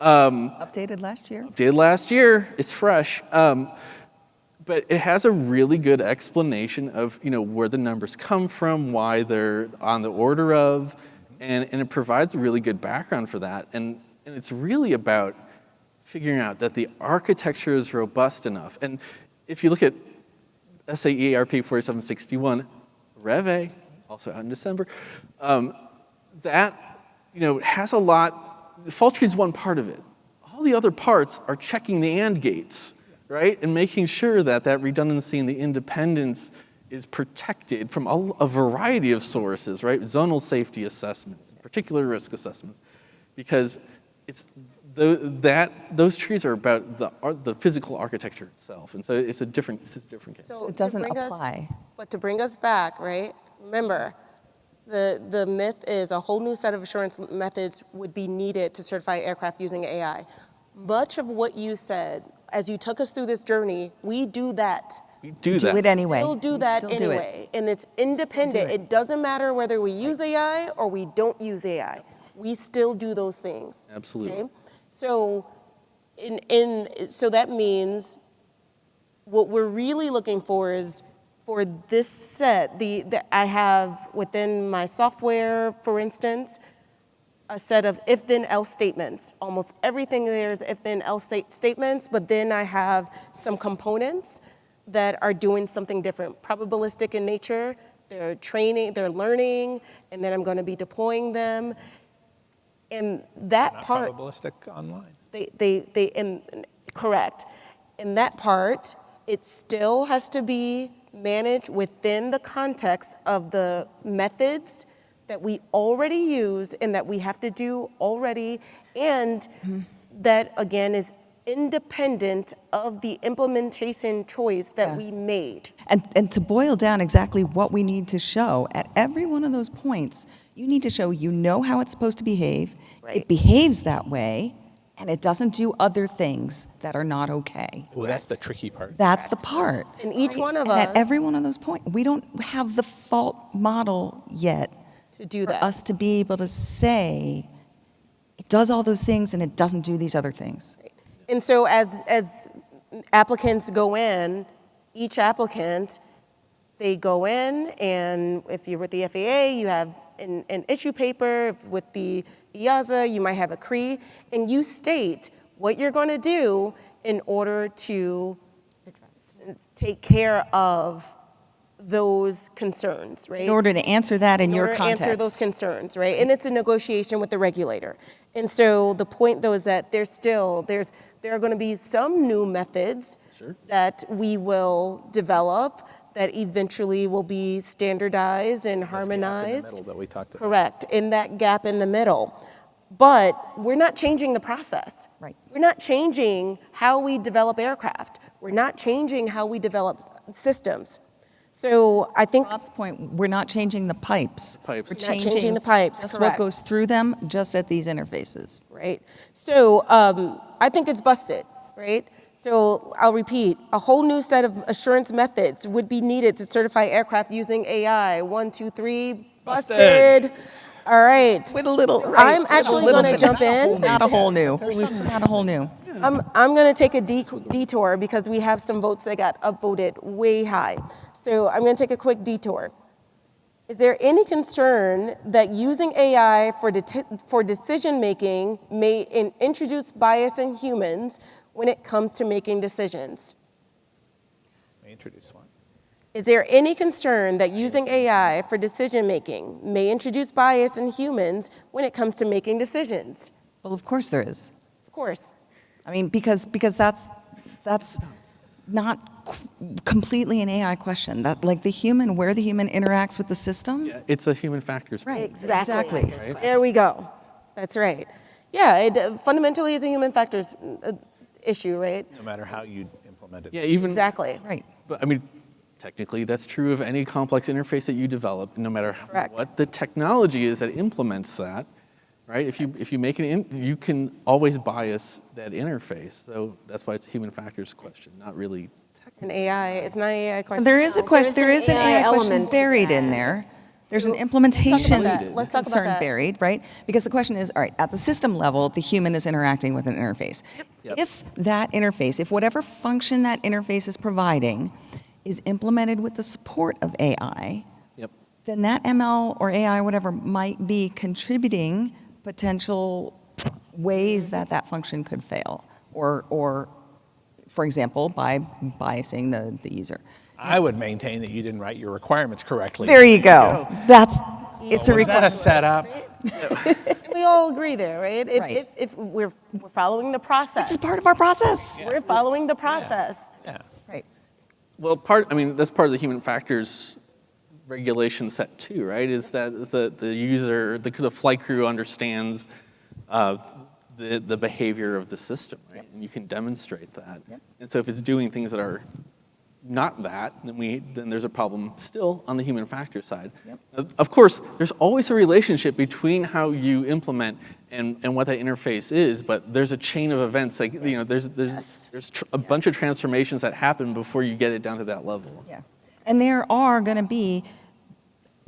Updated last year. Did last year, it's fresh. But it has a really good explanation of where the numbers come from, why they're on the order of, and it provides a really good background for that. And it's really about figuring out that the architecture is robust enough. And if you look at SAE-ARP 4761, Rev A, also out in December, that has a lot. The fault tree is one part of it. All the other parts are checking the AND gates, right, and making sure that redundancy and the independence is protected from a variety of sources, right? Zonal safety assessments, particular risk assessments, because it's those trees are about the physical architecture itself, and so it's a different case. So it doesn't apply. But to bring us back, right? Remember, the myth is a whole new set of assurance methods would be needed to certify aircraft using AI. Much of what you said, as you took us through this journey, we do that. We do Do that. it anyway. We'll do We that still do it. anyway, and it's independent. It doesn't matter whether we use AI or we don't use AI. We still do those things. Absolutely. Okay? So, so that means what we're really looking for is for this set. I have within my software, for instance, a set of if-then-else statements. Almost everything there is if-then-else statements, but then I have some components that are doing something different, probabilistic in nature. They're training, they're learning, and then I'm going to be deploying them. And that Not part, probabilistic online. correct. In that part, it still has to be managed within the context of the methods that we already use and that we have to do already, and that, again, is independent of the implementation choice that we made. And to boil down exactly what we need to show at every one of those points, you need to show you know how it's supposed to behave, Right. it behaves that way, and it doesn't do other things that are not okay. Well, that's the tricky part. That's the part. And each one of And us at every one of those points, we don't have the fault model yet to do for that. us to be able to say, it does all those things and it doesn't do these other things. And so as applicants go in, each applicant, they go in, and if you're with the FAA, you have an issue paper. With the EASA, you might have a CRE, and you state what you're going to do in order to take care of those concerns, right? In order to answer that in your order to context. answer those concerns, right? And it's a negotiation with the regulator. And so the point, though, is that there are going to be some new methods that we will develop that eventually will be standardized and harmonized. In the middle that we talked about. Correct, in that gap in the middle. But we're not changing the process. Right. We're not changing how we develop aircraft. We're not changing how we develop systems. So I think Rob's point, we're not changing the pipes. Pipes. We're We're not changing the pipes, Just correct. what goes through them, just at these interfaces. right? So I think it's busted, right? So I'll repeat, a whole new set of assurance methods would be needed to certify aircraft using AI. 1, 2, 3, busted. All right. With a little, I'm actually going to jump in. Not a whole new. Not a whole new. I'm going to take a detour because we have some votes that got upvoted way high. So I'm going to take a quick detour. Is there any concern that using AI for decision making may introduce bias in humans when it comes to making decisions? Let me introduce one. Is there any concern that using AI for decision making may introduce bias in humans when it comes to making decisions? Well, of course there is. Of course. I mean, because that's not completely an AI question. That like the human, where the human interacts with the system. Yeah, it's a human factors. Right. Exactly. Exactly. There we go. That's right. Yeah, it fundamentally is a human factors issue, right? No matter how you implement it. Yeah, even Exactly. Right. But I mean, technically, that's true of any complex interface that you develop, no matter Correct. what the technology is that implements that, right? If you make you can always bias that interface. So that's why it's a human factors question, not really An AI, it's not an AI question. There is a question. There is an AI question element to buried that. in there. There's an So, implementation let's talk about concern that. buried, right? Because the question is, all right, at the system level, the human is interacting with an interface. Yep. If that interface, if whatever function that interface is providing is implemented with the support of AI, Yep. then that ML or AI, whatever, might be contributing potential ways that that function could fail, or for example, by biasing the user. I would maintain that you didn't write your requirements correctly. There you go. It's a Was that a request. setup? We all agree there, right? Right. If we're following the process. It's part of our process. We're following the process. Yeah. Right. Well, that's part of the human factors regulation set too, right? Is that the user, the flight crew understands the behavior of the system, right? And you can demonstrate that. Yep. And so if it's doing things that are not that, then there's a problem still on the human factor side. Yep. Of course, there's always a relationship between how you implement and what that interface is, but there's a chain of events. Like there's a bunch of transformations that happen before you get it down to that level. Yeah. And there are going to be,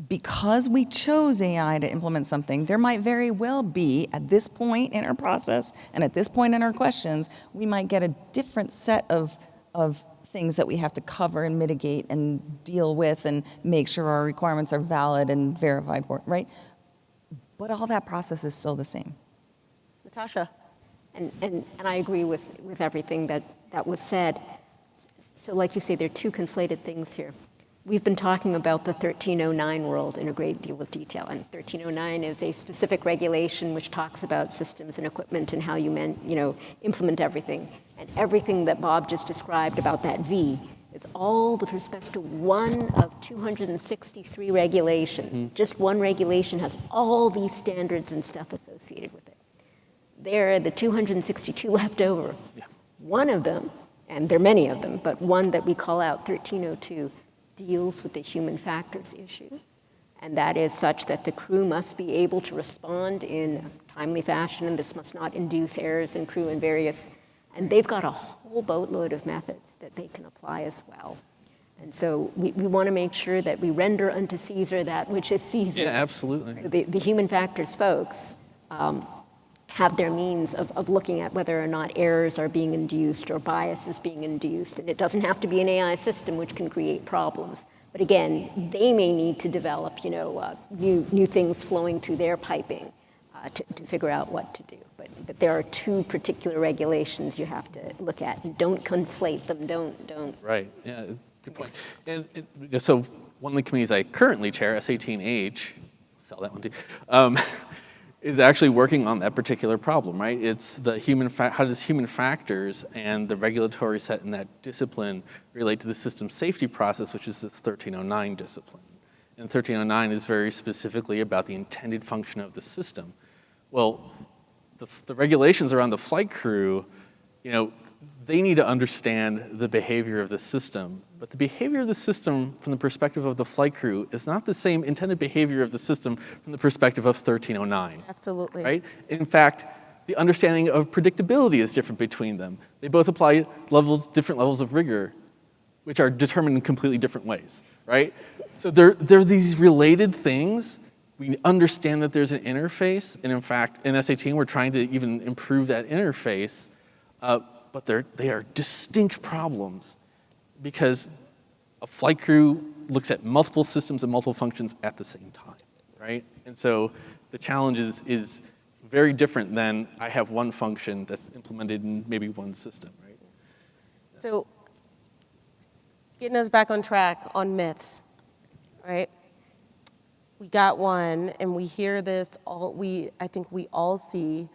because we chose AI to implement something, there might very well be, at this point in our process and at this point in our questions, we might get a different set of things that we have to cover and mitigate and deal with and make sure our requirements are valid and verified for, right? But all that process is still the same. Natasha. And I agree with everything that was said. So like you say, there are two conflated things here. We've been talking about the 1309 world in a great deal of detail, and 1309 is a specific regulation which talks about systems and equipment and how you implement everything. And everything that Bob just described about that V is all with respect to one of 263 regulations. Mm-hmm. Just one regulation has all these standards and stuff associated with it. There are the 262 left over. Yeah. One of them, and there are many of them, but one that we call out, 1302, deals with the human factors issues, and that is such that the crew must be able to respond in a timely fashion, and this must not induce errors in crew and and they've got a whole boatload of methods that they can apply as well. And so we want to make sure that we render unto Caesar that which is Caesar. Yeah, absolutely. So the human factors folks have their means of looking at whether or not errors are being induced or bias is being induced. And it doesn't have to be an AI system which can create problems. But again, they may need to develop, new things flowing through their piping to figure out what to do. But there are two particular regulations you have to look at. And don't conflate them. Don't. Right. Yeah. Good point. And so one of the committees I currently chair, S18H, sell that one too. Is actually working on that particular problem, right? It's the how does human factors and the regulatory set in that discipline relate to the system safety process, which is this 1309 discipline. And 1309 is very specifically about the intended function of the system. Well, the regulations around the flight crew, they need to understand the behavior of the system. But the behavior of the system from the perspective of the flight crew is not the same intended behavior of the system from the perspective of 1309. Absolutely. Right? In fact, the understanding of predictability is different between them. They both apply different levels of rigor, which are determined in completely different ways, right? So they're these related things. We understand that there's an interface, and in fact, in S18, we're trying to even improve that interface, but they are distinct problems because a flight crew looks at multiple systems and multiple functions at the same time, right? And so the challenge is very different than I have one function that's implemented in maybe one system, right? So getting us back on track on myths, right? We got one, and we hear this I think we all see,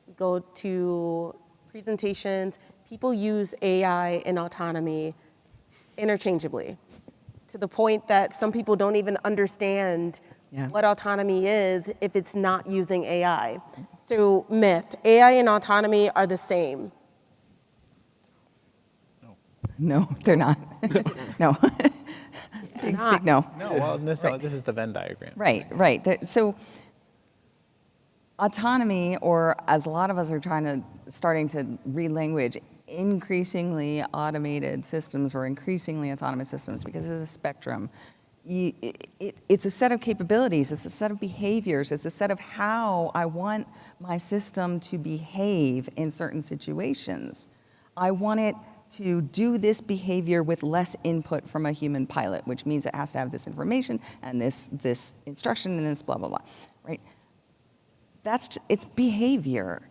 we go to presentations, people use AI and autonomy interchangeably, to the point that some people don't even understand what autonomy is if it's not using AI. So myth, AI and autonomy are the same. No, they're not. No. They're not. No. No, well, this is the Venn diagram. Right. So autonomy, or as a lot of us are starting to relanguage, increasingly automated systems or increasingly autonomous systems because of the spectrum. It's a set of capabilities, it's a set of behaviors, it's a set of how I want my system to behave in certain situations. I want it to do this behavior with less input from a human pilot, which means it has to have this information and this instruction and this blah, blah, blah, right? It's behavior.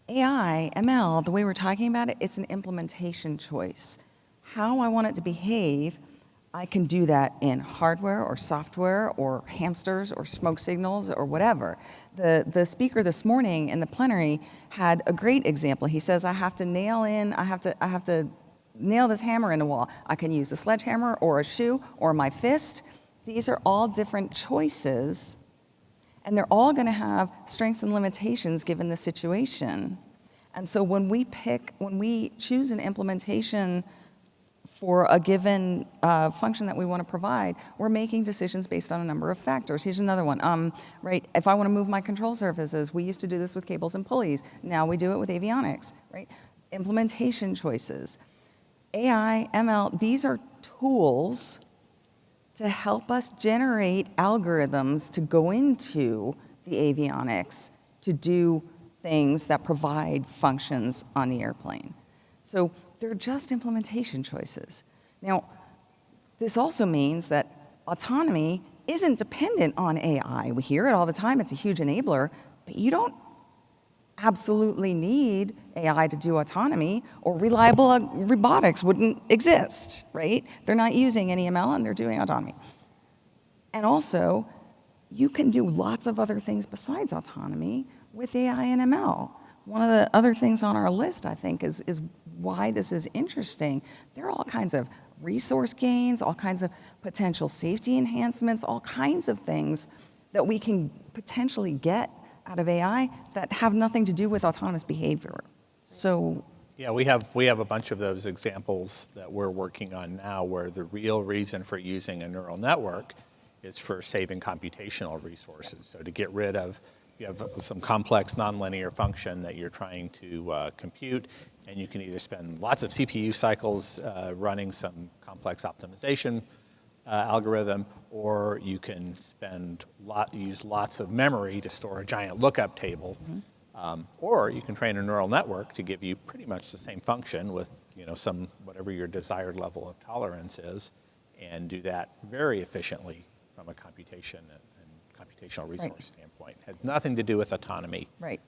AI, ML, the way we're talking about it, it's an implementation choice. How I want it to behave, I can do that in hardware or software or hamsters or smoke signals or whatever. The speaker this morning in the plenary had a great example. He says, I have to nail this hammer in the wall. I can use a sledgehammer or a shoe or my fist. These are all different choices, and they're all going to have strengths and limitations given the situation. And so when we choose an implementation for a given function that we want to provide, we're making decisions based on a number of factors. Here's another one, right? If I want to move my control surfaces, we used to do this with cables and pulleys. Now we do it with avionics, right? Implementation choices. AI, ML, these are tools to help us generate algorithms to go into the avionics to do things that provide functions on the airplane. So they're just implementation choices. Now, this also means that autonomy isn't dependent on AI. We hear it all the time, it's a huge enabler, but you don't absolutely need AI to do autonomy, or reliable robotics wouldn't exist, right? They're not using any ML and they're doing autonomy. And also, you can do lots of other things besides autonomy with AI and ML. One of the other things on our list, I think, is why this is interesting. There are all kinds of resource gains, all kinds of potential safety enhancements, all kinds of things that we can potentially get out of AI that have nothing to do with autonomous behavior. So Yeah, we have a bunch of those examples that we're working on now where the real reason for using a neural network is for saving computational resources. So to get rid of, you have some complex nonlinear function that you're trying to compute, and you can either spend lots of CPU cycles running some complex optimization algorithm, or you can use lots of memory to store a giant lookup table, or you can train a neural network to give you pretty much the same function with some whatever your desired level of tolerance is, and do that very efficiently from a computation and computational resource standpoint. It has nothing to do with autonomy. Right.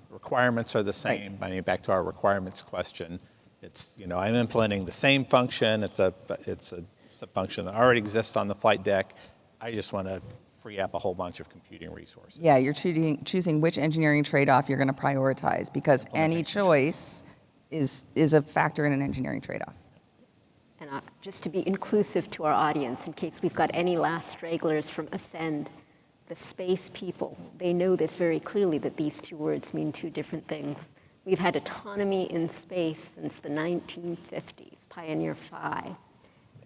Requirements are the same. I mean, back to our requirements question, it's I'm implementing the same function. It's a function that already exists on the flight deck. I just want to free up a whole bunch of computing resources. Yeah, you're choosing which engineering trade-off you're going to prioritize, because any choice is a factor in an engineering trade-off. And just to be inclusive to our audience, in case we've got any last stragglers from Ascend, the space people, they know this very clearly, that these two words mean two different things. We've had autonomy in space since the 1950s, Pioneer 5.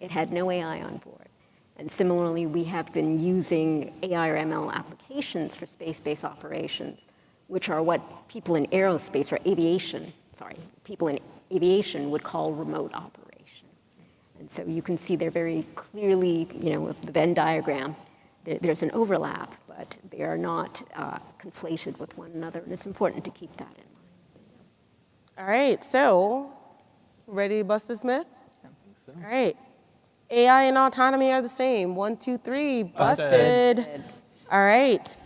It had no AI on board. And similarly, we have been using AI or ML applications for space-based operations, which are what people in aerospace or aviation, people in aviation would call remote operation. And so you can see they're very clearly, with the Venn diagram, there's an overlap, but they are not conflated with one another, and it's important to keep that in mind. All right, so ready to bust this myth? I think so. All right. AI and autonomy are the same. 1, 2, 3, busted. All right.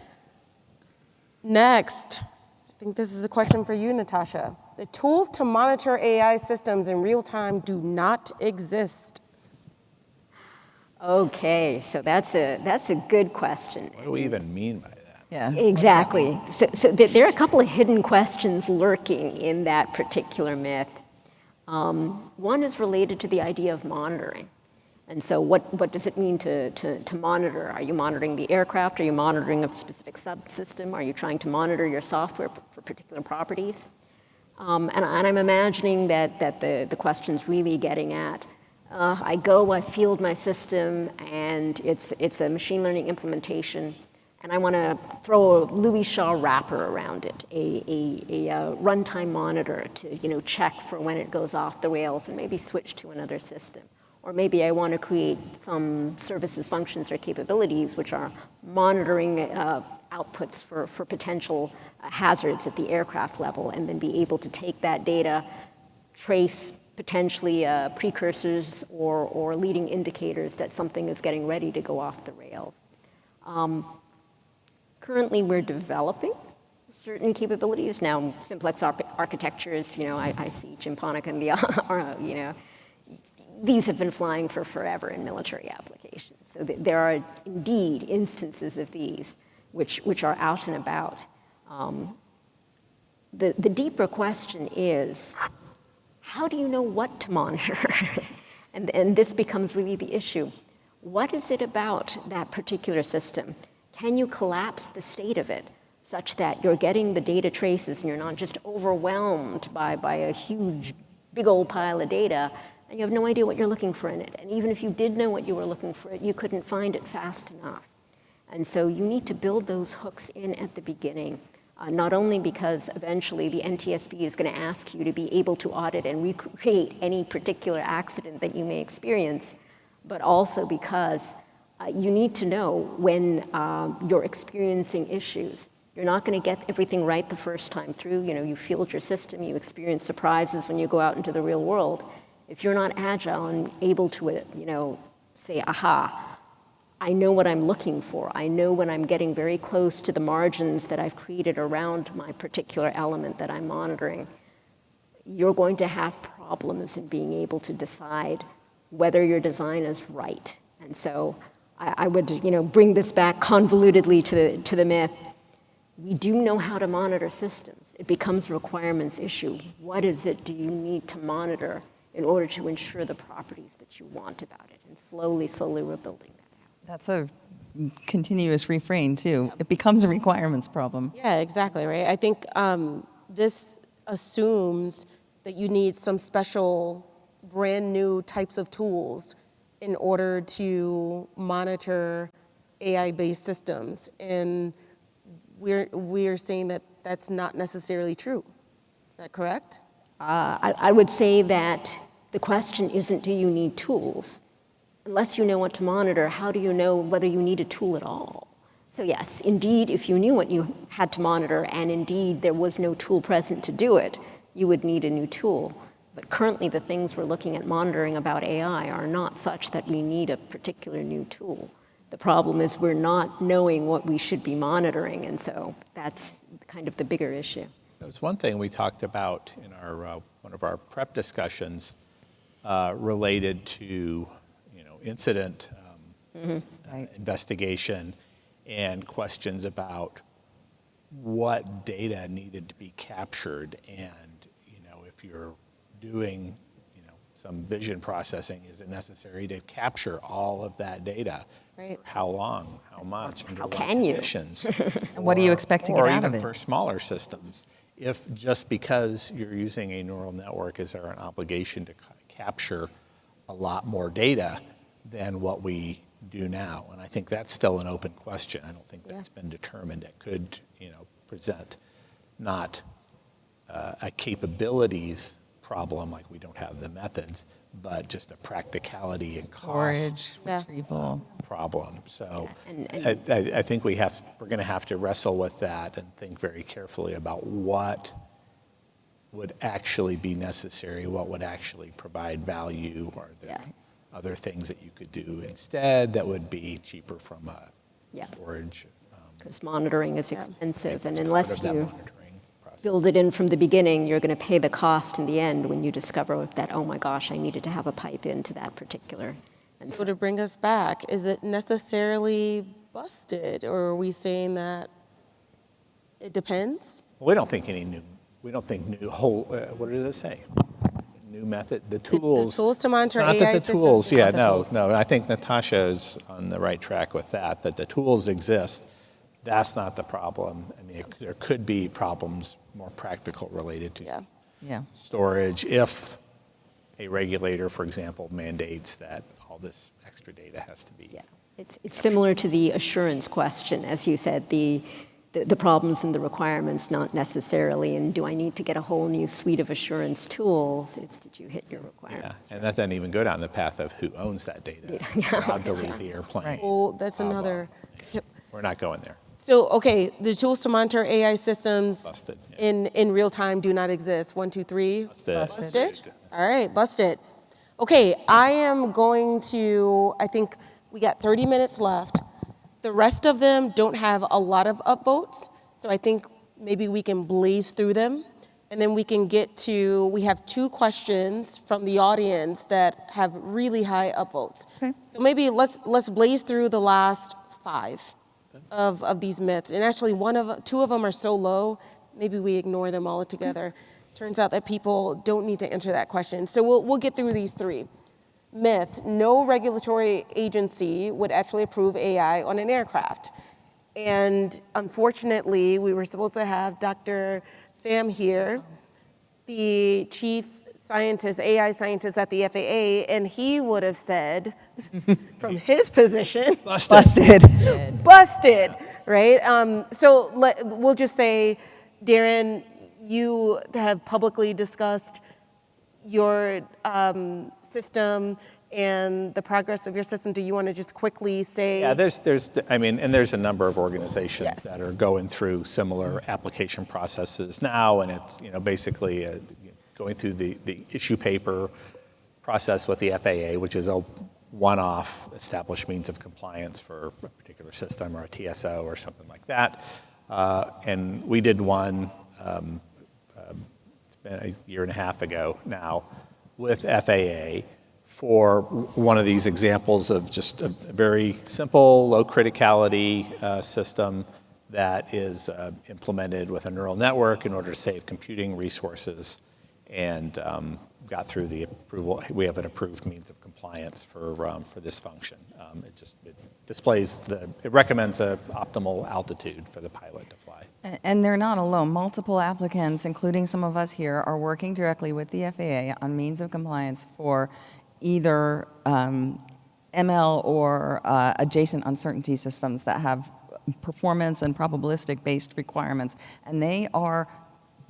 Next, I think this is a question for you, Natasha. The tools to monitor AI systems in real time do not exist. Okay, so that's a good question. What do we even mean by that? Yeah. Exactly. So there are a couple of hidden questions lurking in that particular myth. One is related to the idea of monitoring. And so what does it mean to monitor? Are you monitoring the aircraft? Are you monitoring a specific subsystem? Are you trying to monitor your software for particular properties? And I'm imagining that the question's really getting at, I field my system, and it's a machine learning implementation, and I want to throw a Louis Shaw wrapper around it, a runtime monitor to check for when it goes off the rails and maybe switch to another system. Or maybe I want to create some services, functions, or capabilities which are monitoring outputs for potential hazards at the aircraft level, and then be able to take that data, trace potentially precursors or leading indicators that something is getting ready to go off the rails. Currently, we're developing certain capabilities. Now, simplex architectures, I see Chimponic and the, these have been flying for forever in military applications. So there are indeed instances of these which are out and about. The deeper question is, how do you know what to monitor? and this becomes really the issue. What is it about that particular system? Can you collapse the state of it such that you're getting the data traces and you're not just overwhelmed by a huge, big old pile of data, and you have no idea what you're looking for in it. And even if you did know what you were looking for, you couldn't find it fast enough. And so you need to build those hooks in at the beginning, not only because eventually the NTSB is going to ask you to be able to audit and recreate any particular accident that you may experience, but also because you need to know when you're experiencing issues. You're not going to get everything right the first time through. You field your system, you experience surprises when you go out into the real world. If you're not agile and able to, say, aha, I know what I'm looking for. I know when I'm getting very close to the margins that I've created around my particular element that I'm monitoring, you're going to have problems in being able to decide whether your design is right. And so I would, bring this back convolutedly to the myth. We do know how to monitor systems. It becomes a requirements issue. What is it do you need to monitor in order to ensure the properties that you want about it? And slowly we're building that out. That's a continuous refrain, too. It becomes a requirements problem. Yeah, exactly, right? I think this assumes that you need some special, brand new types of tools in order to monitor AI-based systems. And we're saying that that's not necessarily true. Is that correct? I would say that the question isn't, do you need tools? Unless you know what to monitor, how do you know whether you need a tool at all? So yes, indeed, if you knew what you had to monitor, and indeed there was no tool present to do it, you would need a new tool. But currently, the things we're looking at monitoring about AI are not such that we need a particular new tool. The problem is we're not knowing what we should be monitoring, and so that's kind of the bigger issue. There's one thing we talked about in our one of our prep discussions related to incident investigation and questions about what data needed to be captured, and if you're doing some vision processing, is it necessary to capture all of that data? Right. How long? How much? Under How what can you? conditions? And what do you expect to get out of Or even it? for smaller systems, if just because you're using a neural network, is there an obligation to capture a lot more data than what we do now? And I think that's still an open question. I don't think that's been determined. It could, present not a capabilities problem, like we don't have the methods, but just a practicality and cost Storage, retrieval. problem. So And I think we're going to have to wrestle with that and think very carefully about what would actually be necessary, what would actually provide value, or there Yes. other things that you could do instead that would be cheaper from a Yeah. storage. Because monitoring is expensive, and It's unless part of that you monitoring process. build it in from the beginning, you're going to pay the cost in the end when you discover that, oh my gosh, I needed to have a pipe into that particular. And So to bring us back, is it necessarily busted, or are we saying that it depends? We don't think new whole, what does it say? New method, the tools. The tools to monitor It's not AI that the systems tools, are yeah, not the no, tools. no. I think Natasha is on the right track with that the tools exist. That's not the problem. I mean, there could be problems more practical related to Yeah. storage if a regulator, for example, mandates that all this extra data has to be. yeah, it's similar to the assurance question, as you said, the problems and the requirements, not necessarily, and do I need to get a whole new suite of assurance tools? It's did you hit your Yeah, requirements? and that doesn't even go down the path of who owns that data. Yeah. Allowed to leave the airplane. Right. Well, that's Blah, blah. another. We're not going there. So, okay, the tools to monitor AI systems Busted, yeah. in real time do not exist. 1, 2, 3. Busted. All right, busted. Okay, I am going to, I think we got 30 minutes left. The rest of them don't have a lot of upvotes, so I think maybe we can blaze through them, and then we can get to, we have 2 questions from the audience that have really high upvotes. Okay. So maybe let's blaze through the last 5 of these myths. And actually 2 of them are so low, maybe we ignore them all together. Turns out that people don't need to answer that question. So we'll get through these 3. Myth, no regulatory agency would actually approve AI on an aircraft. And unfortunately, we were supposed to have Dr. Pham here, the chief scientist, AI scientist at the FAA, and he would have said, from his position, Busted. busted, right? So we'll just say, Darren, you have publicly discussed your system and the progress of your system. Do you want to just quickly say? Yeah, there's a number of organizations Yes. that are going through similar application processes now, and it's, basically going through the issue paper process with the FAA, which is a one-off established means of compliance for a particular system or a TSO or something like that. And we did one, it's been a year and a half ago now, with FAA for one of these examples of just a very simple, low criticality system that is implemented with a neural network in order to save computing resources, and got through the approval. We have an approved means of compliance for this function. It displays it recommends an optimal altitude for the pilot to fly. And they're not alone. Multiple applicants, including some of us here, are working directly with the FAA on means of compliance for either ML or adjacent uncertainty systems that have performance and probabilistic-based requirements. And they are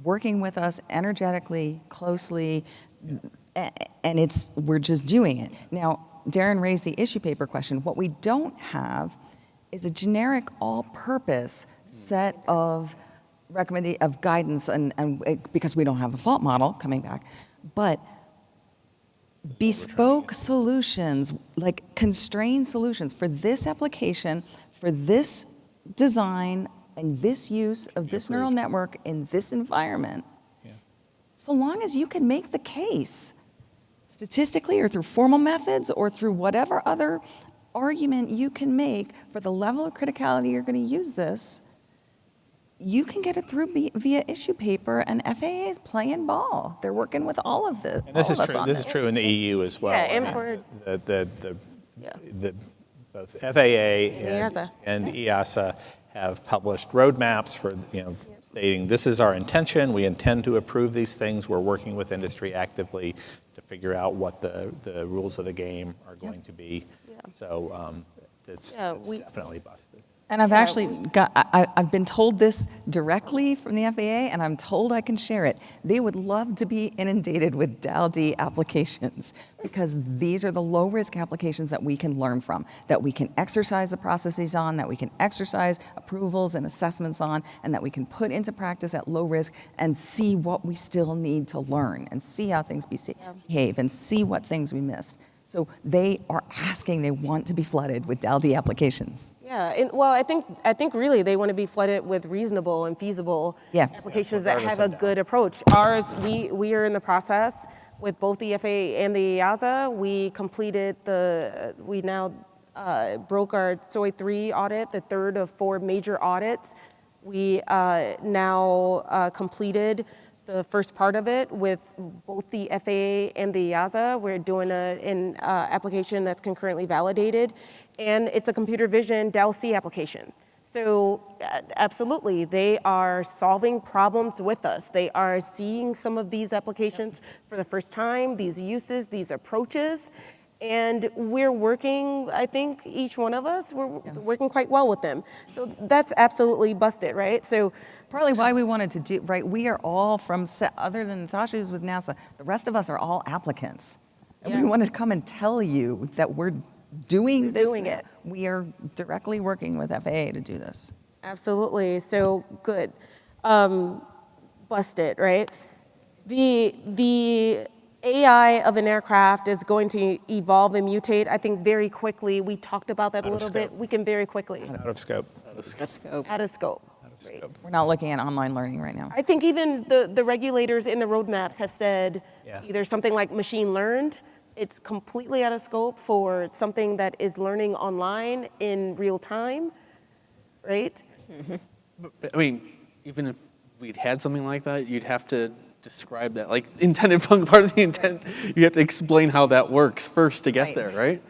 working with us energetically, closely, and we're just doing it. Now, Darren raised the issue paper question. What we don't have is a generic all-purpose set of guidance, and because we don't have a fault model coming back, but bespoke solutions, like constrained solutions for this application, for this design, and this use of this neural network in this environment, so long as you can make the case, statistically or through formal methods or through whatever other argument you can make for the level of criticality you're going to use this, you can get it through via issue paper, and FAA is playing ball. They're working with all of this. And this is true. This is true in the EU as well. Yeah, and for both FAA and EASA have published roadmaps for stating this is our intention. We intend to approve these things. We're working with industry actively to figure out what the rules of the game are going to be. So it's definitely busted. And I've actually I've been told this directly from the FAA, and I'm told I can share it. They would love to be inundated with DAL-D applications, because these are the low-risk applications that we can learn from, that we can exercise the processes on, that we can exercise approvals and assessments on, and that we can put into practice at low risk and see what we still need to learn, and see how things behave, and see what things we missed. So they are asking, they want to be flooded with DAL-D applications. Yeah, and well, I think really they want to be flooded with reasonable and feasible applications that have a good approach. Ours, we are in the process with both the FAA and the EASA. We completed we now broke our SOI 3 audit, the third of 4 major audits. We now completed the first part of it with both the FAA and the EASA. We're doing an application that's concurrently validated, and it's a computer vision DAL-C application. So absolutely, they are solving problems with us. They are seeing some of these applications for the first time, these uses, these approaches, and we're working, I think each one of us, we're working quite well with them. So that's absolutely busted, right? So partly why we wanted to do, right, we are all from, other than Natasha who's with NASA, the rest of us are all applicants. And we wanted to come and tell you that we're doing this. Doing it. We are directly working with FAA to do this. Absolutely, so good. Busted, right? The AI of an aircraft is going to evolve and mutate, I think, very quickly. We talked about that a little bit. We can very quickly. Out of scope. Out of scope. Right. We're not looking at online learning right now. I think even the regulators in the roadmaps have said either something like machine learned, it's completely out of scope for something that is learning online in real time, right? But, I mean, even if we'd had something like that, you'd have to describe that, like intended function, part of the intent, you have to explain how that works first to get there, right?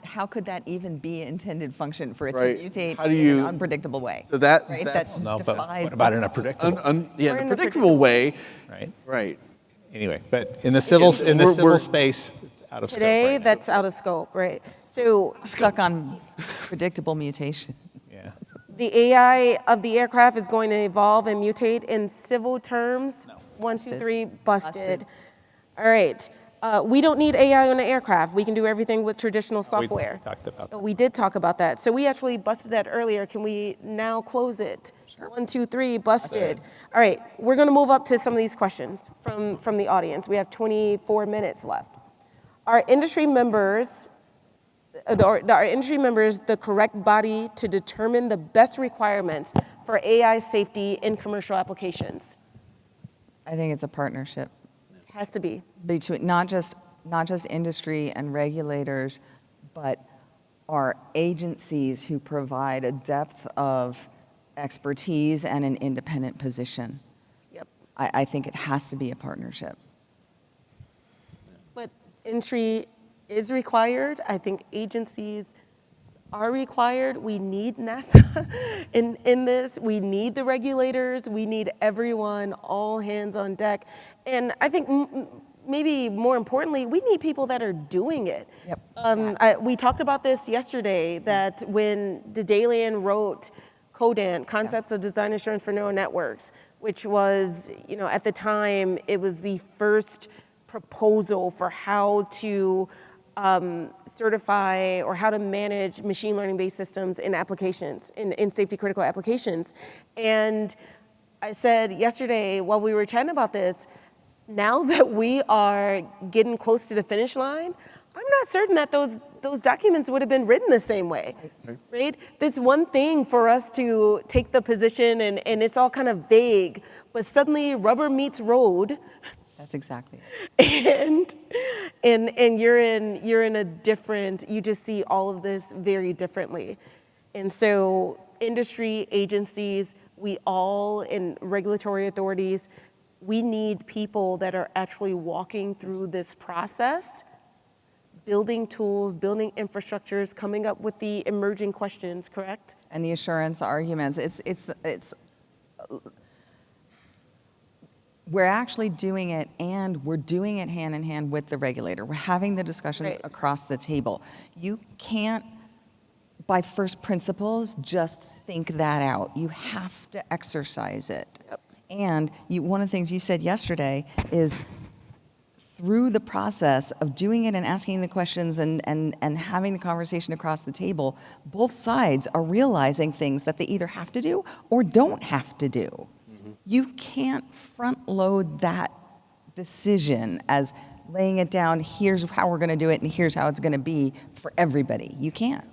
How could that even be intended function for it to mutate how do you, in an unpredictable way? That's no, but what about in a predictable? In a predictable way, right. Anyway, but in the civil space, it's out of scope. Today, that's out of scope, right? So stuck on predictable mutation. Yeah. The AI of the aircraft is going to evolve and mutate in civil terms. No. 1, 2, 3, busted. All right. We don't need AI on the aircraft. We can do everything with traditional software. We talked about that. We did talk about that. So we actually busted that earlier. Can we now close it? Sure. 1, 2, 3, busted. All right. We're going to move up to some of these questions from the audience. We have 24 minutes left. Our industry members our industry members the correct body to determine the best requirements for AI safety in commercial applications? I think it's a partnership Has to be. between not just industry and regulators, but our agencies who provide a depth of expertise and an independent position. Yep. I think it has to be a partnership. But entry is required. I think agencies are required. We need NASA in this. We need the regulators. We need everyone, all hands on deck. And I think maybe more importantly, we need people that are doing it. Yep. We talked about this yesterday, that when Daedalean wrote CODANT, Concepts of Design Assurance for Neural Networks, which was, at the time, it was the first proposal for how to certify or how to manage machine learning based systems in applications, in safety critical applications. And I said yesterday while we were chatting about this, now that we are getting close to the finish line, I'm not certain that those documents would have been written the same way, right? There's one thing for us to take the position and it's all kind of vague, but suddenly rubber meets road. That's exactly it. And you're in a different, you just see all of this very differently. And so industry, agencies, we all in regulatory authorities, we need people that are actually walking through this process, building tools, building infrastructures, coming up with the emerging questions, correct? And the assurance arguments, we're actually doing it, and we're doing it hand in hand with the regulator. We're having the discussions Right. across the table. You can't, by first principles, just think that out. You have to exercise it. Yep. And one of the things you said yesterday is through the process of doing it and asking the questions and having the conversation across the table, both sides are realizing things that they either have to do or don't have to do. You can't front load that decision as laying it down, here's how we're going to do it and here's how it's going to be for everybody. You can't.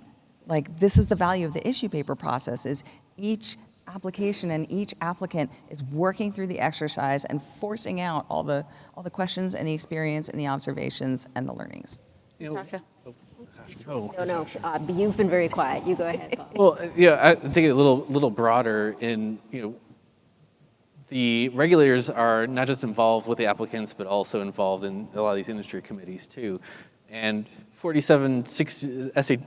Like, this is the value of the issue paper process, is each application and each applicant is working through the exercise and forcing out all the questions and the experience and the observations and the learnings. Natasha? No, you've been very quiet. You go ahead, Bob. Well, yeah, I take it a little broader in, the regulators are not just involved with the applicants, but also involved in a lot of these industry committees too. And 4760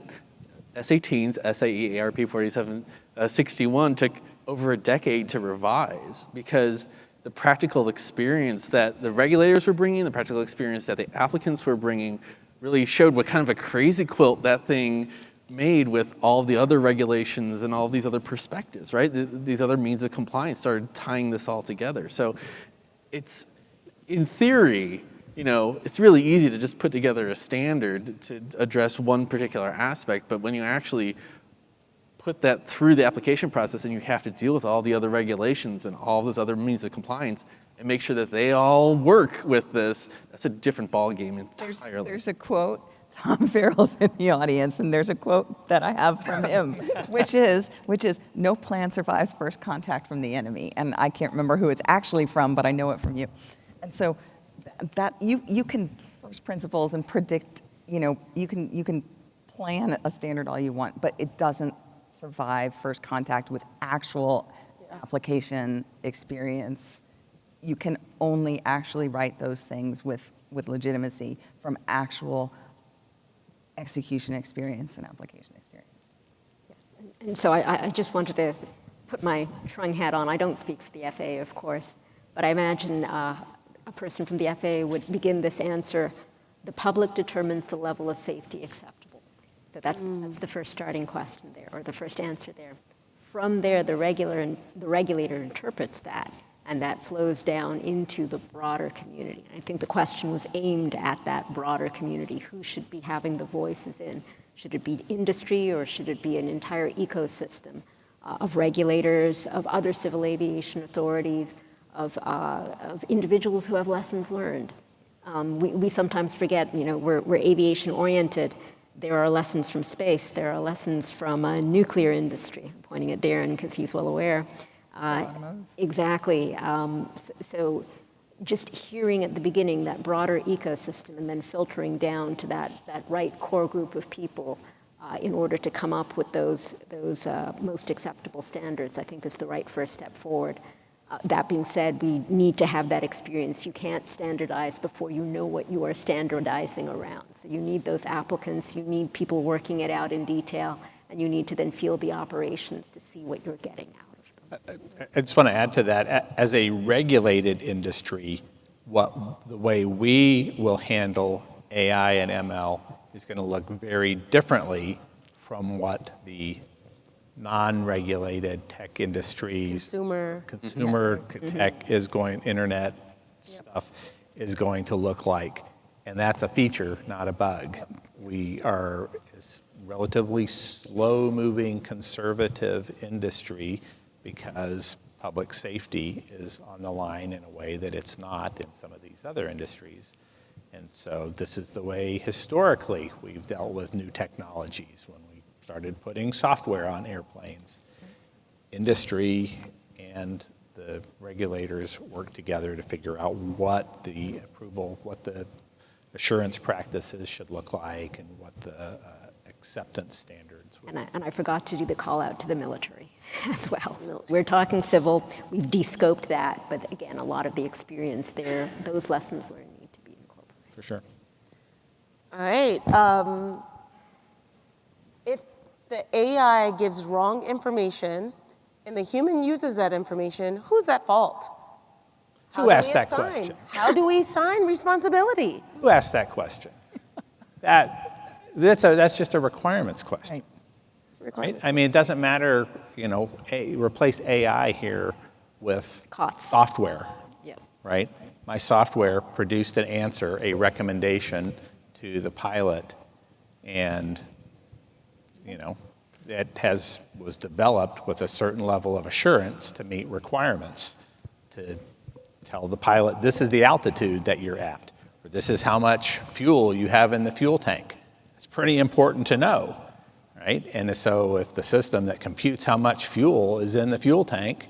S18's SAE ARP 4761 took over a decade to revise, because the practical experience that the regulators were bringing, the practical experience that the applicants were bringing, really showed what kind of a crazy quilt that thing made with all of the other regulations and all of these other perspectives, right? These other means of compliance started tying this all together. So it's, in theory, it's really easy to just put together a standard to address one particular aspect, but when you actually put that through the application process and you have to deal with all the other regulations and all those other means of compliance and make sure that they all work with this, that's a different ballgame entirely. There's a quote. Tom Farrell's in the audience, and there's a quote that I have from him, which is, no plan survives first contact from the enemy. And I can't remember who it's actually from, but I know it from you. And so that you can first principles and predict, you can plan a standard all you want, but it doesn't survive first contact with actual application experience. You can only actually write those things with legitimacy from actual execution experience and application experience. Yes. And so I just wanted to put my Trung hat on. I don't speak for the FAA, of course, but I imagine a person from the FAA would begin this answer: the public determines the level of safety acceptable. So that's the first starting question there, or the first answer there. From there, the regulator interprets that, and that flows down into the broader community. I think the question was aimed at that broader community. Who should be having the voices in? Should it be industry, or should it be an entire ecosystem of regulators, of other civil aviation authorities, of individuals who have lessons learned? We sometimes forget, we're aviation oriented, There are lessons from space. There are lessons from nuclear industry. I'm pointing at Darren because he's well aware. Exactly. So just hearing at the beginning that broader ecosystem and then filtering down to that right core group of people in order to come up with those most acceptable standards, I think is the right first step forward. That being said, we need to have that experience. You can't standardize before you know what you are standardizing around. So you need those applicants, you need people working it out in detail, and you need to then field the operations to see what you're getting out of them. I just want to add to that, as a regulated industry, the way we will handle AI and ML is going to look very differently from what the non-regulated tech industries, consumer tech is going, internet stuff is going to look like. And that's a feature, not a bug. We are a relatively slow-moving, conservative industry because public safety is on the line in a way that it's not in some of these other industries. And so this is the way historically we've dealt with new technologies when we started putting software on airplanes. Industry and the regulators work together to figure out what the assurance practices should look like and what the acceptance standards would be. And I forgot to do the call out to the military as well. We're talking civil, we've de-scoped that, but again, a lot of the experience there, those lessons learned need to be incorporated. For sure. All right. If the AI gives wrong information and the human uses that information, who's at fault? Who asked that question? How do we assign responsibility? Who asked that question? That's just a requirements question. Right? I mean, it doesn't matter, replace AI here with software, right? My software produced an answer, a recommendation to the pilot, and it was developed with a certain level of assurance to meet requirements, to tell the pilot, this is the altitude that you're at, or this is how much fuel you have in the fuel tank. It's pretty important to know, right? And so if the system that computes how much fuel is in the fuel tank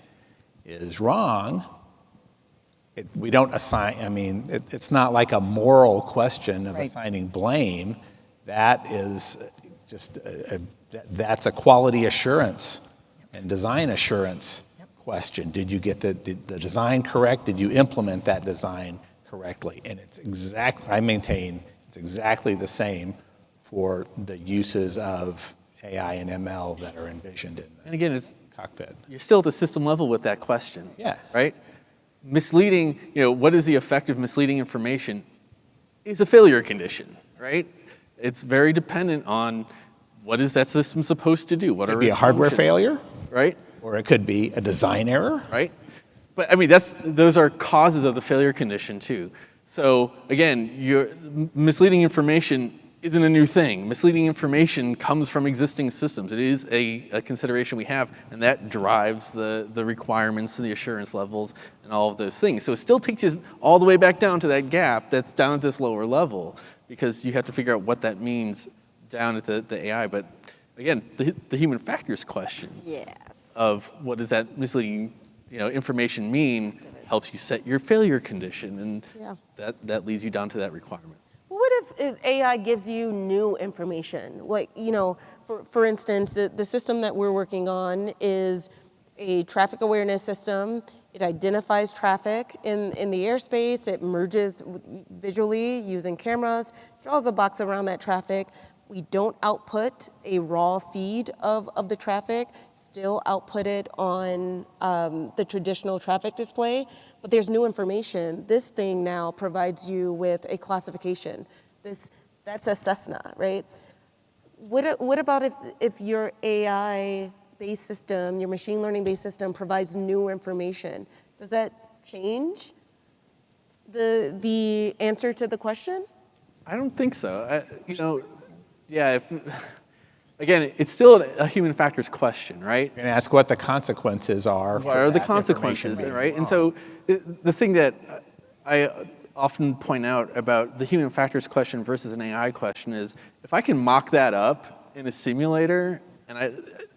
is wrong, we don't assign, it's not like a moral question of assigning blame. That is just, that's a quality assurance and design assurance question. Did you get the design correct? Did you implement that design correctly? And I maintain it's exactly the same for the uses of AI and ML that are envisioned in the cockpit. You're still at the system level with that question. Yeah. Right? Misleading, what is the effect of misleading information is a failure condition, right? It's very dependent on what is that system supposed to do? What It could be a hardware failure, right? Or it could be a design error, right? But those are causes of the failure condition too. So again, your misleading information isn't a new thing. Misleading information comes from existing systems. It is a consideration we have, and that drives the requirements and the assurance levels and all of those things. So it still takes you all the way back down to that gap that's down at this lower level, because you have to figure out what that means down at the AI. But again, the human factors question of what does that misleading information mean helps you set your failure condition, and that leads you down to that requirement. What if AI gives you new information? Like, for instance, the system that we're working on is a traffic awareness system. It identifies traffic in the airspace. It merges visually using cameras, draws a box around that traffic. We don't output a raw feed of the traffic, still output it on the traditional traffic display, but there's new information. This thing now provides you with a classification. That's a Cessna, right? What about if your AI-based system, your machine learning-based system provides new information? Does that change the answer to the question? I don't think so. Again, it's still a human factors question, right? You're going to ask what the consequences are. What are the consequences, right? And so the thing that often point out about the human factors question versus an AI question is, if I can mock that up in a simulator, and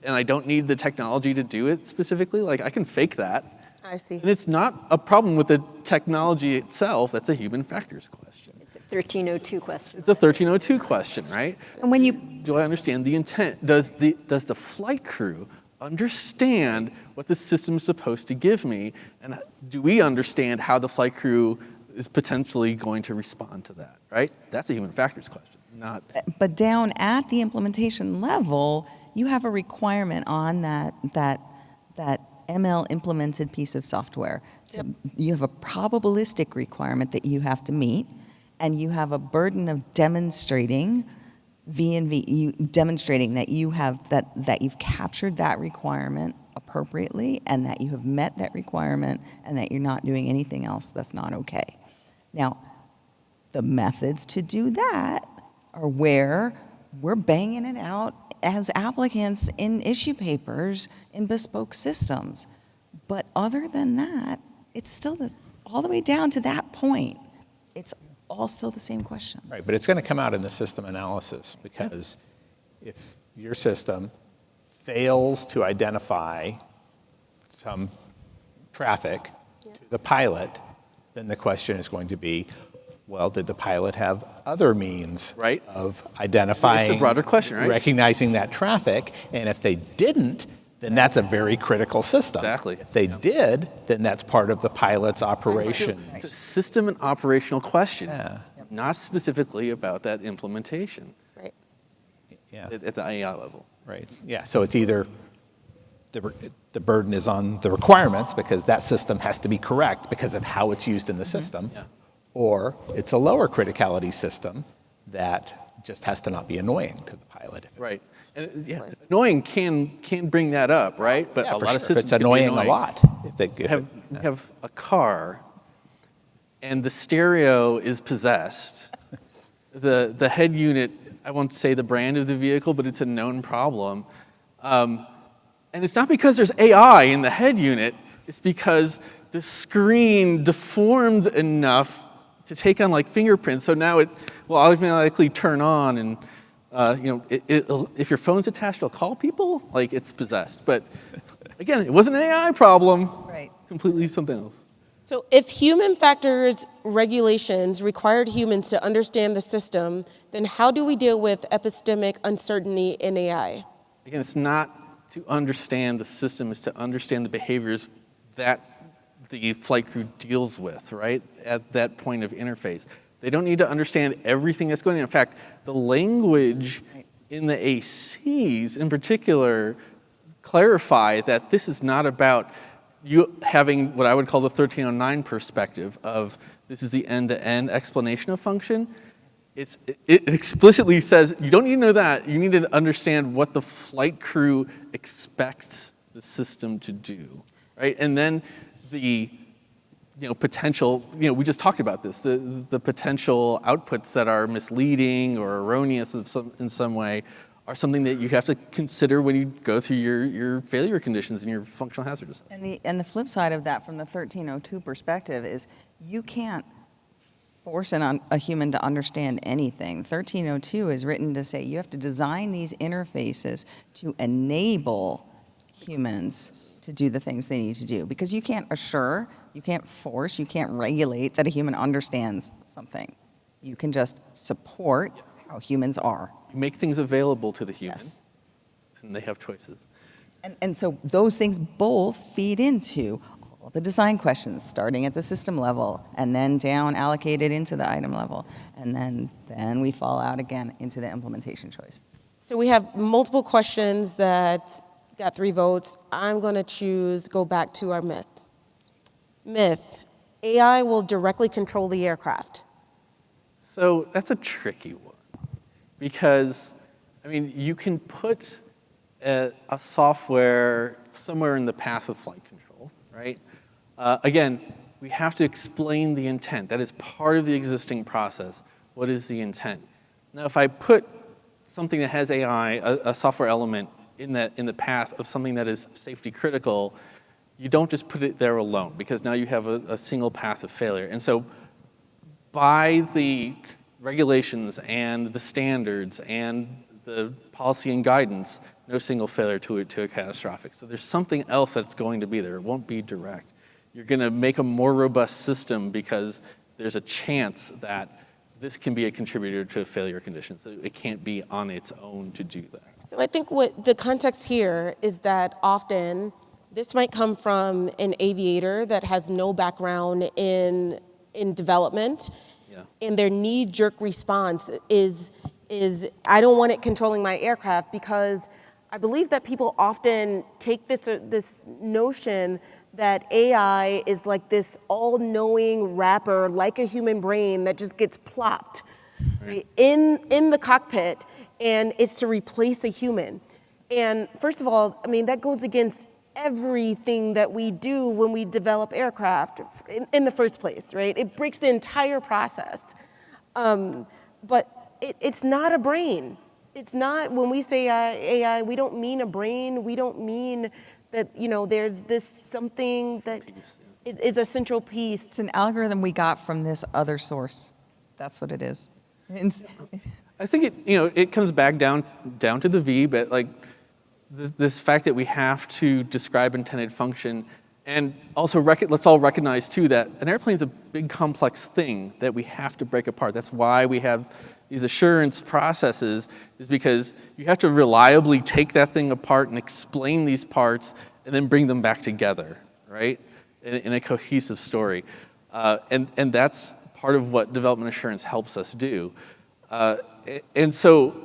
I don't need the technology to do it specifically, like I can fake that. I see. And it's not a problem with the technology itself. That's a human factors question. It's a 1302 question. It's a 1302 question, right? And when you Do I understand the intent? Does the flight crew understand what the system is supposed to give me? And do we understand how the flight crew is potentially going to respond to that, right? That's a human factors question, not... But down at the implementation level, you have a requirement on that ML implemented piece of software. Yep. You have a probabilistic requirement that you have to meet, and you have a burden of demonstrating demonstrating that you have that you've captured that requirement appropriately, and that you have met that requirement, and that you're not doing anything else that's not okay. Now, the methods to do that are where we're banging it out as applicants in issue papers in bespoke systems. But other than that, it's still all the way down to that point. It's all still the same question. Right, but it's going to come out in the system analysis, because if your system fails to identify some traffic to the pilot, then the question is going to be, well, did the pilot have other means Right. of identifying, It's the broader question, right? recognizing that traffic? And if they didn't, then that's a very critical system. Exactly. If they did, then that's part of the pilot's operation. It's a system and operational question, Yeah. not specifically about that implementation Right. Yeah. at the AIAA level. Right, yeah, so it's either the burden is on the requirements, because that system has to be correct because of how it's used in the system, Yeah. or it's a lower criticality system that just has to not be annoying to the pilot. Right. And yeah, annoying can bring that up, right? But Yeah, a for lot of sure. systems It's can be annoying a lot. We have a car, and the stereo is possessed. The head unit, I won't say the brand of the vehicle, but it's a known problem. And it's not because there's AI in the head unit, it's because the screen deformed enough to take on like fingerprints, so now it will automatically turn on, and if your phone's attached, it'll call people, like it's possessed. But again, it wasn't an AI problem, Right. completely something else. So if human factors regulations required humans to understand the system, then how do we deal with epistemic uncertainty in AI? Again, it's not to understand the system, it's to understand the behaviors that the flight crew deals with, right, at that point of interface. They don't need to understand everything that's going on. In fact, the language in the ACs in particular clarify that this is not about you having what I would call the 1309 perspective of this is the end-to-end explanation of function. It explicitly says you don't need to know that. You need to understand what the flight crew expects the system to do, right? And then the potential, we just talked about this, the potential outputs that are misleading or erroneous in some way are something that you have to consider when you go through your failure conditions and your functional hazard assessment. And the flip side of that from the 1302 perspective is you can't force a human to understand anything. 1302 is written to say you have to design these interfaces to enable humans to do the things they need to do. Because you can't assure, you can't force, you can't regulate that a human understands something. You can just support how humans are. You make things available to the human, Yes. and they have choices. And so those things both feed into all the design questions, starting at the system level, and then down allocated into the item level. And then we fall out again into the implementation choice. So we have multiple questions that got 3 votes. I'm going to go back to our myth. Myth, AI will directly control the aircraft. So that's a tricky one because, you can put a software somewhere in the path of flight control, right? Again, we have to explain the intent. That is part of the existing process. What is the intent? Now, if I put something that has AI, a software element, in the path of something that is safety critical, you don't just put it there alone because now you have a single path of failure. And so by the regulations and the standards and the policy and guidance, no single failure to a catastrophic. So there's something else that's going to be there. It won't be direct. You're going to make a more robust system because there's a chance that this can be a contributor to a failure condition. So it can't be on its own to do that. So I think what the context here is that often this might come from an aviator that has no background in development, and their knee-jerk response is I don't want it controlling my aircraft, because I believe that people often take this notion that AI is like this all-knowing wrapper, like a human brain, that just gets plopped right, in the cockpit, and it's to replace a human. And first of all, I mean, that goes against everything that we do when we develop aircraft in the first place, right? It breaks the entire process. But it's not a brain. It's not, when we say AI, we don't mean a brain. We don't mean that, there's this something that is a central piece. It's an algorithm we got from this other source. That's what it is. I think it comes back down to the V, but like this fact that we have to describe intended function, and also let's all recognize too that an airplane is a big complex thing that we have to break apart. That's why we have these assurance processes, is because you have to reliably take that thing apart and explain these parts and then bring them back together, right, in a cohesive story. And that's part of what development assurance helps us do. And so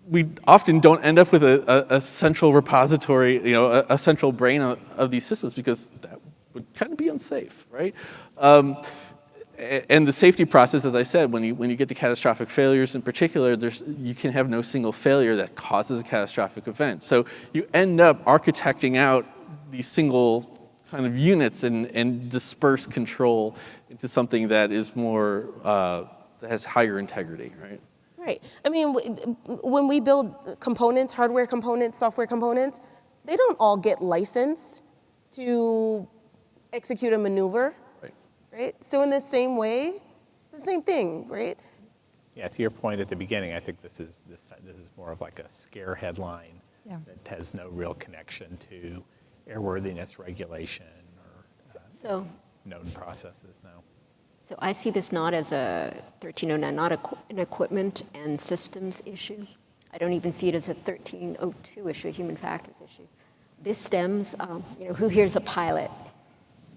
we often don't end up with a central repository, a central brain of these systems, because that would kind of be unsafe, right? And the safety process, as I said, when you get to catastrophic failures in particular, you can have no single failure that causes a catastrophic event. So you end up architecting out these single kind of units and disperse control into something that is more, that has higher integrity, right? Right. I mean, when we build components, hardware components, software components, they don't all get licensed to execute a maneuver, right? So in the same way, it's the same thing, right? Yeah, to your point at the beginning, I think this is more of like a scare headline that has no real connection to airworthiness regulation or known processes now. So I see this not as a 1309, not an equipment and systems issue. I don't even see it as a 1302 issue, a human factors issue. This stems, who here's a pilot?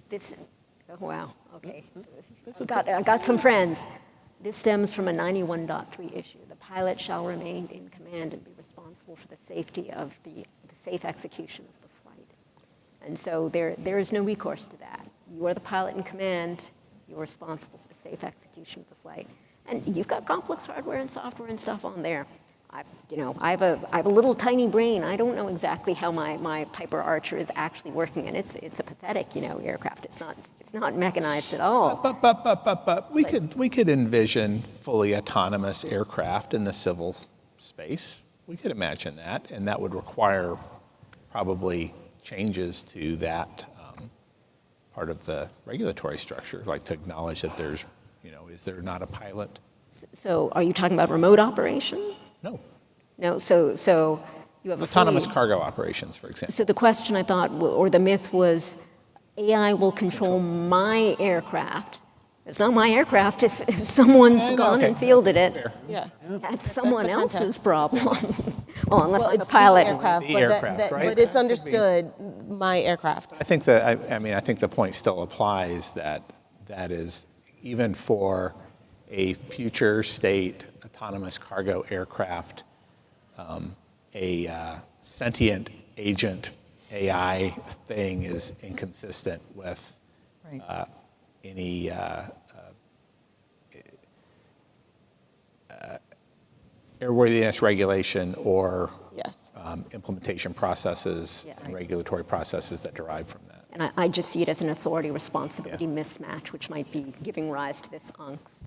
Oh, wow, okay. I got some friends. This stems from a 91.3 issue. The pilot shall remain in command and be responsible for the safety of the safe execution of the flight. And so there is no recourse to that. You are the pilot in command. You're responsible for the safe execution of the flight. And you've got complex hardware and software and stuff on there. I have a little tiny brain. I don't know exactly how my Piper Archer is actually working, and it's a pathetic, aircraft. It's not mechanized at all. But we could envision fully autonomous aircraft in the civil space. We could imagine that, and that would require probably changes to that part of the regulatory structure, like to acknowledge that there's, is there not a pilot? So are you talking about remote operation? No. No, so you have Autonomous cargo operations, for example. So the question I thought, or the myth was, AI will control my aircraft. It's not my aircraft if someone's gone and fielded it. Fair. Yeah. That's someone else's context. problem. Well, unless I'm a it's pilot. the aircraft, The but, aircraft, right? but it's understood, my aircraft. I think that I think the point still applies that is even for a future state autonomous cargo aircraft, a sentient agent AI thing is inconsistent with any airworthiness regulation or Yes. implementation processes and regulatory processes that derive from that. And I just see it as an authority responsibility mismatch, which might be giving rise to this angst.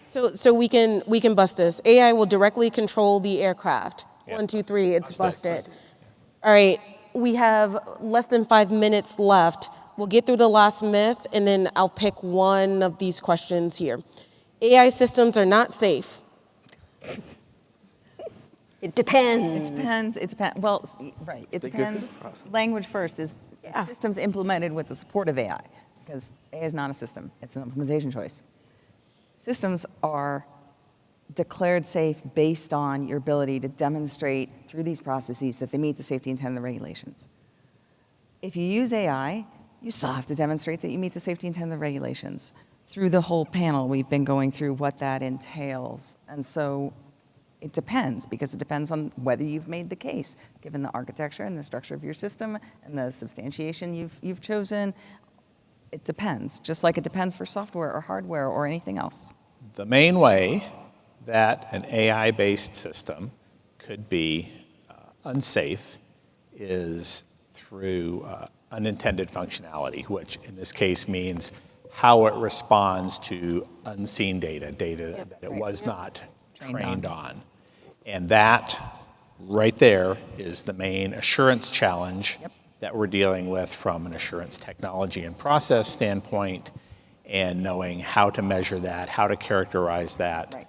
So we can bust this. AI will directly control the aircraft. Yeah. 1, 2, 3, it's Bust it. busted. All right, we have less than 5 minutes left. We'll get through the last myth, and then I'll pick one of these questions here. AI systems are not safe. It depends. It depends. Well, right. It They go through depends. the process. Language first is Yeah. systems implemented with the support of AI, because AI is not a system. It's an implementation choice. Systems are declared safe based on your ability to demonstrate through these processes that they meet the safety intent of the regulations. If you use AI, you still have to demonstrate that you meet the safety intent of the regulations. Through the whole panel, we've been going through what that entails. And so it depends, because it depends on whether you've made the case, given the architecture and the structure of your system and the substantiation you've chosen. It depends, just like it depends for software or hardware or anything else. The main way that an AI-based system could be unsafe is through unintended functionality, which in this case means how it responds to unseen data that it was not trained on. And that right there is the main assurance challenge that we're dealing with from an assurance technology and process standpoint, and knowing how to measure that, how to characterize that. Right.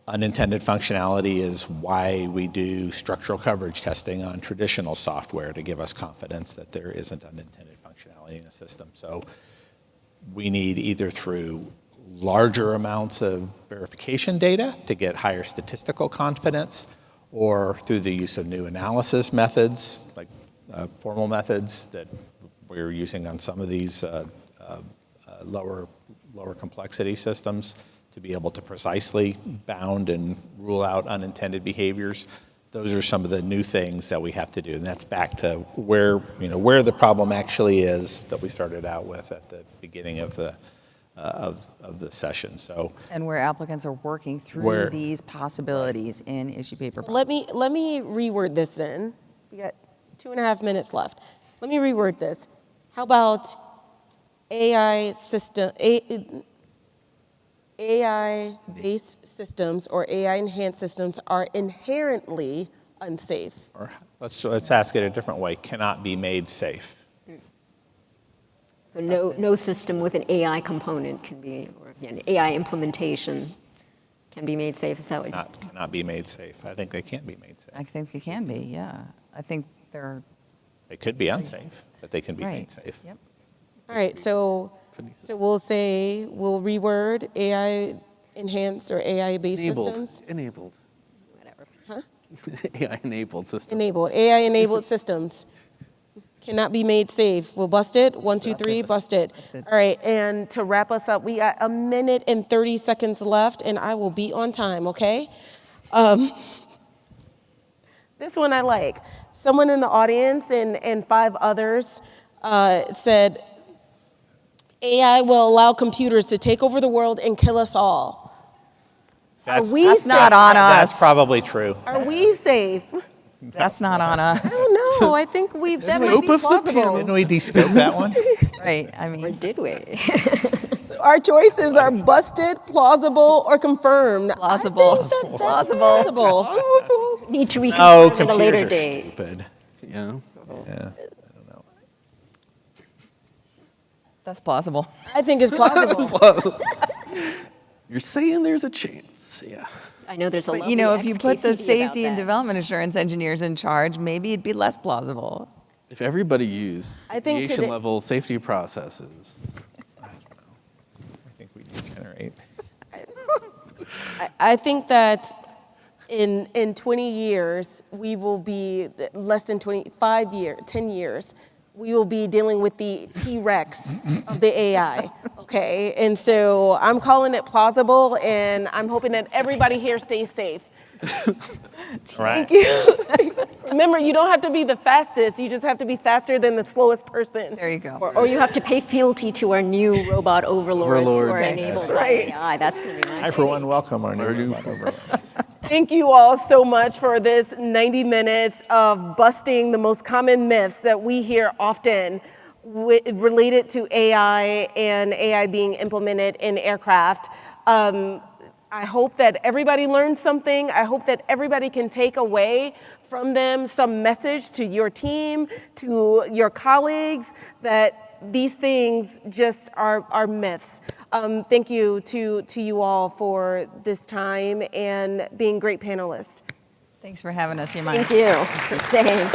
Unintended functionality is why we do structural coverage testing on traditional software, to give us confidence that there isn't unintended functionality in a system. So we need, either through larger amounts of verification data to get higher statistical confidence, or through the use of new analysis methods, like formal methods that we're using on some of these lower complexity systems, to be able to precisely bound and rule out unintended behaviors. Those are some of the new things that we have to do, and that's back to where the problem actually is that we started out with at the beginning of the session. So, And where applicants are working through these possibilities in issue paper process. Let me reword this then. We got 2.5 minutes left. Let me reword this. How about AI-based systems or AI-enhanced systems are inherently unsafe? or let's ask it a different way. Cannot be made safe. So no system with an AI component can be, or an AI implementation can be made safe. Is that what you said? Cannot be made safe. I think they can't be made safe. I think it can be, yeah. I think they're They could be unsafe, but they can be made right. safe. Yep. All right, so we'll reword AI enhanced or AI-based systems. Enabled. Whatever. AI-enabled system. AI-enabled systems cannot be made safe. We'll bust it. 1, 2, 3, bust it. Busted. All right, and to wrap us up, we got 1 minute and 30 seconds left, and I will be on time, okay? This one I like. Someone in the audience and 5 others said, AI will allow computers to take over the world and kill us all. That's not on us. That's probably true. Are we safe? That's not on us. I don't know. I think that might be plausible. Didn't we de-scope that one? Right, I Or mean, did we? Our choices are busted, plausible, or confirmed. plausible. That's Plausible. plausible. Need to reconfirm Oh, at a later computers are date. Stupid. Yeah. Yeah. That's plausible. I think it's plausible. You're saying there's a chance. Yeah. I know there's a But lovely you know, if you put the XKCD about safety and that. development assurance engineers in charge, maybe it'd be less plausible. If everybody used I think aviation today- level safety processes, I think we degenerate. I think that in 20 years, we will be less than 10 years, we will be dealing with the T-Rex of the AI, okay? And so I'm calling it plausible, and I'm hoping that everybody here stays safe. Right. Thank you. Remember, you don't have to be the fastest, you just have to be faster than the slowest person. There you go. Or you have to pay fealty to our new robot overlords who are Overlords. enabled That's by right. AI. That's going to be my I, for one, welcome our new robot. Thank you all so much for this 90 minutes of busting the most common myths that we hear often related to AI and AI being implemented in aircraft. I hope that everybody learned something. I hope that everybody can take away from them some message to your team, to your colleagues, that these things just are myths. Thank you to you all for this time and being great panelists. Thanks for having us, Yemaya. Thank you for staying.